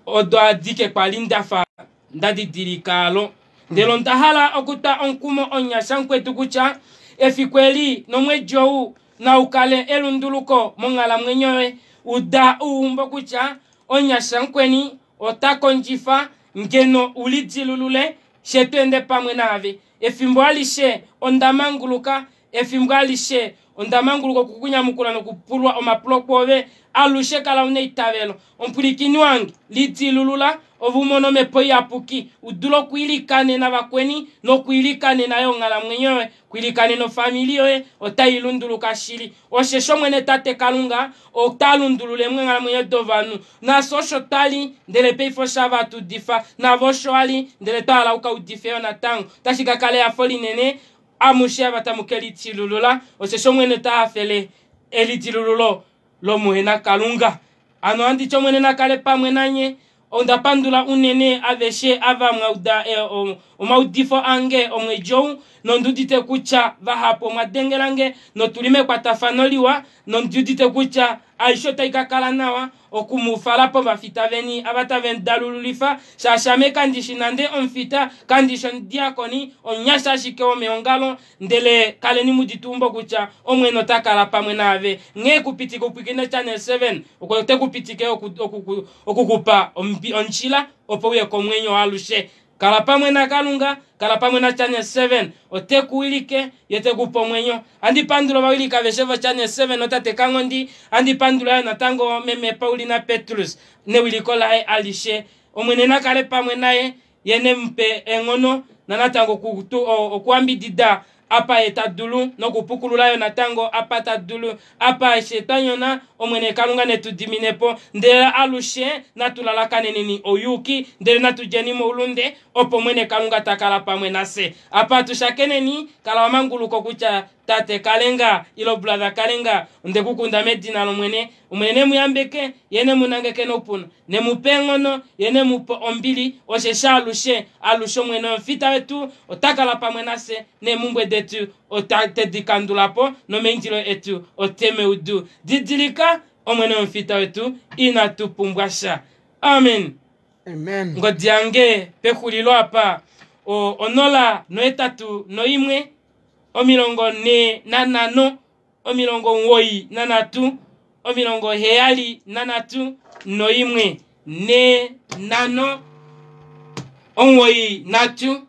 odo adike kwalindafa ndadidirikalo ndelo ndahala okuta onkumo onyashankwetu kucha efikweli nomwejowu na ukale elunduluko mongala mwenyowe uda uumbo kucha onyashankweni otakonjifa ngeno ulidilulule shetwende pamwe nave efimbo alishe ondamanguluka efimbo alishe ondamanguluko kukunyamukula nokupulwa omapulokwowe alushe kala uneitabelo ompulikini wange lidilulula ovumono mepo yapuki udulo kwilikane na bakweni no kwilikane nayo ngala mwenyewe kwilikane no familia yoye otayilunduluka shili oshesho mwene tate kalunga otalundulule ngala mwenye dovanu na sosho tali ndele peifo shava tu difa na vosho ali ndele tala uka udifeo na tango tashika kale ya foli nene amushe batamukeli tilulula oshesho mwene taafele eli tilululo lo muhena kalunga ano andi chomwene nakale pamwe nanye ondapandula unene aveshe ava mwauda omaudifo ange omwejowu nondudite kucha vahapo mwadengelange notulime kwatafanoliwa nondudite kucha aisho taikakala nawa okumufalapo vafita veni avata vendalululifa shashame kandishi nande omfita kandisho diakoni onyasha shike omeongalo ndele kaleni muditumbo kucha omweno takala pamwe nave nge kupitike upikine channel 7 okote kupitike okukupa onchila opo uye komwenyo alushe kala pamwe na kalunga kala pamwe na channel 7 otekuilike yetekupo mwenyo andi pandulo bawilika veshevo channel 7 otate kangondi andi pandulo ya natango meme Paulina Petrus ne wilikola alishe omwene nakale pamwe naye yene mpe engono na natango okuambidida apa etadulu nokupukululayo natango apa tadulu apa shetanyona omwene kalunga netudiminepo ndele alushe natulalakane nini oyuki ndele natujenimo ulunde opo mwene kalunga takala pamwe nase apa tushakeneni kala wamanguluko kucha tate kalenga ilo brother kalenga nde kukunda medina lo mwene muyambeke yene munangeke nopuna ne mupengono yene mupo ombili oshesha alushe mwene mfita wetu otakala pamwe nase ne mumbwe detu otatedikandulapo no menjilo etu oteme udu didilika omwene mfita wetu inatupumbwasha amen amen ngodiange pekulilo apa onola no etatu no imwe omilongo ne nanano omilongo ngoi nanatu omilongo heali nanatu noimwe ne nano onwoi natu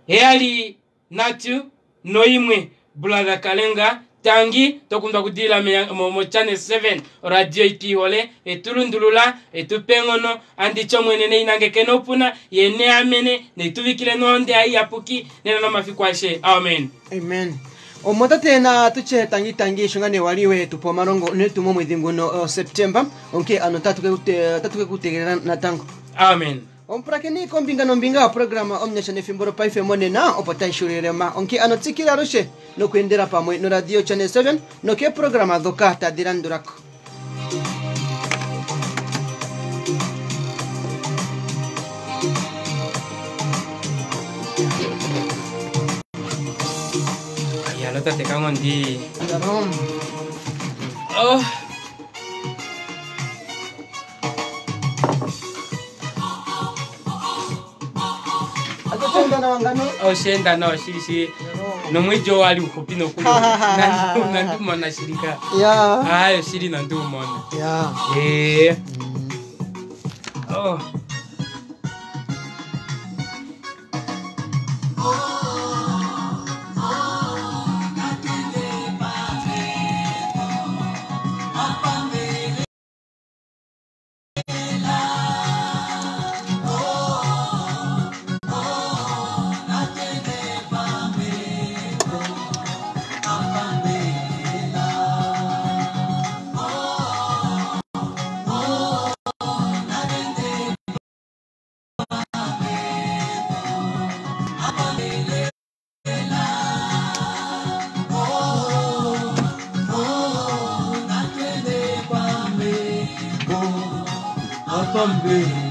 heali natu noimwe bulada kalenga tangi tokunda kudila mo channel 7 radio itihole etulundulula etupengono andi chomwene inange kenopuna yene amene netuvikile nonde ayapuki nena no mafikwashe amen amen omota tena tuche tangi shungane waliwe tupo marongo netumo mwedhinguno September onke ano tatuke kutegerera na tango amen omprakeni kombinga programa omnyasha nefimboro paife monena opataishurerema onke ano tsikira roshe no kuendera pamwe no radio channel 7 no ke programa doka tadirandurako ya no tate kangondi oh oh shenda no shiri no mwijo wali ukopino kuyo nandu mona shirika ya ayo shiri nandu mona ya oh Bambi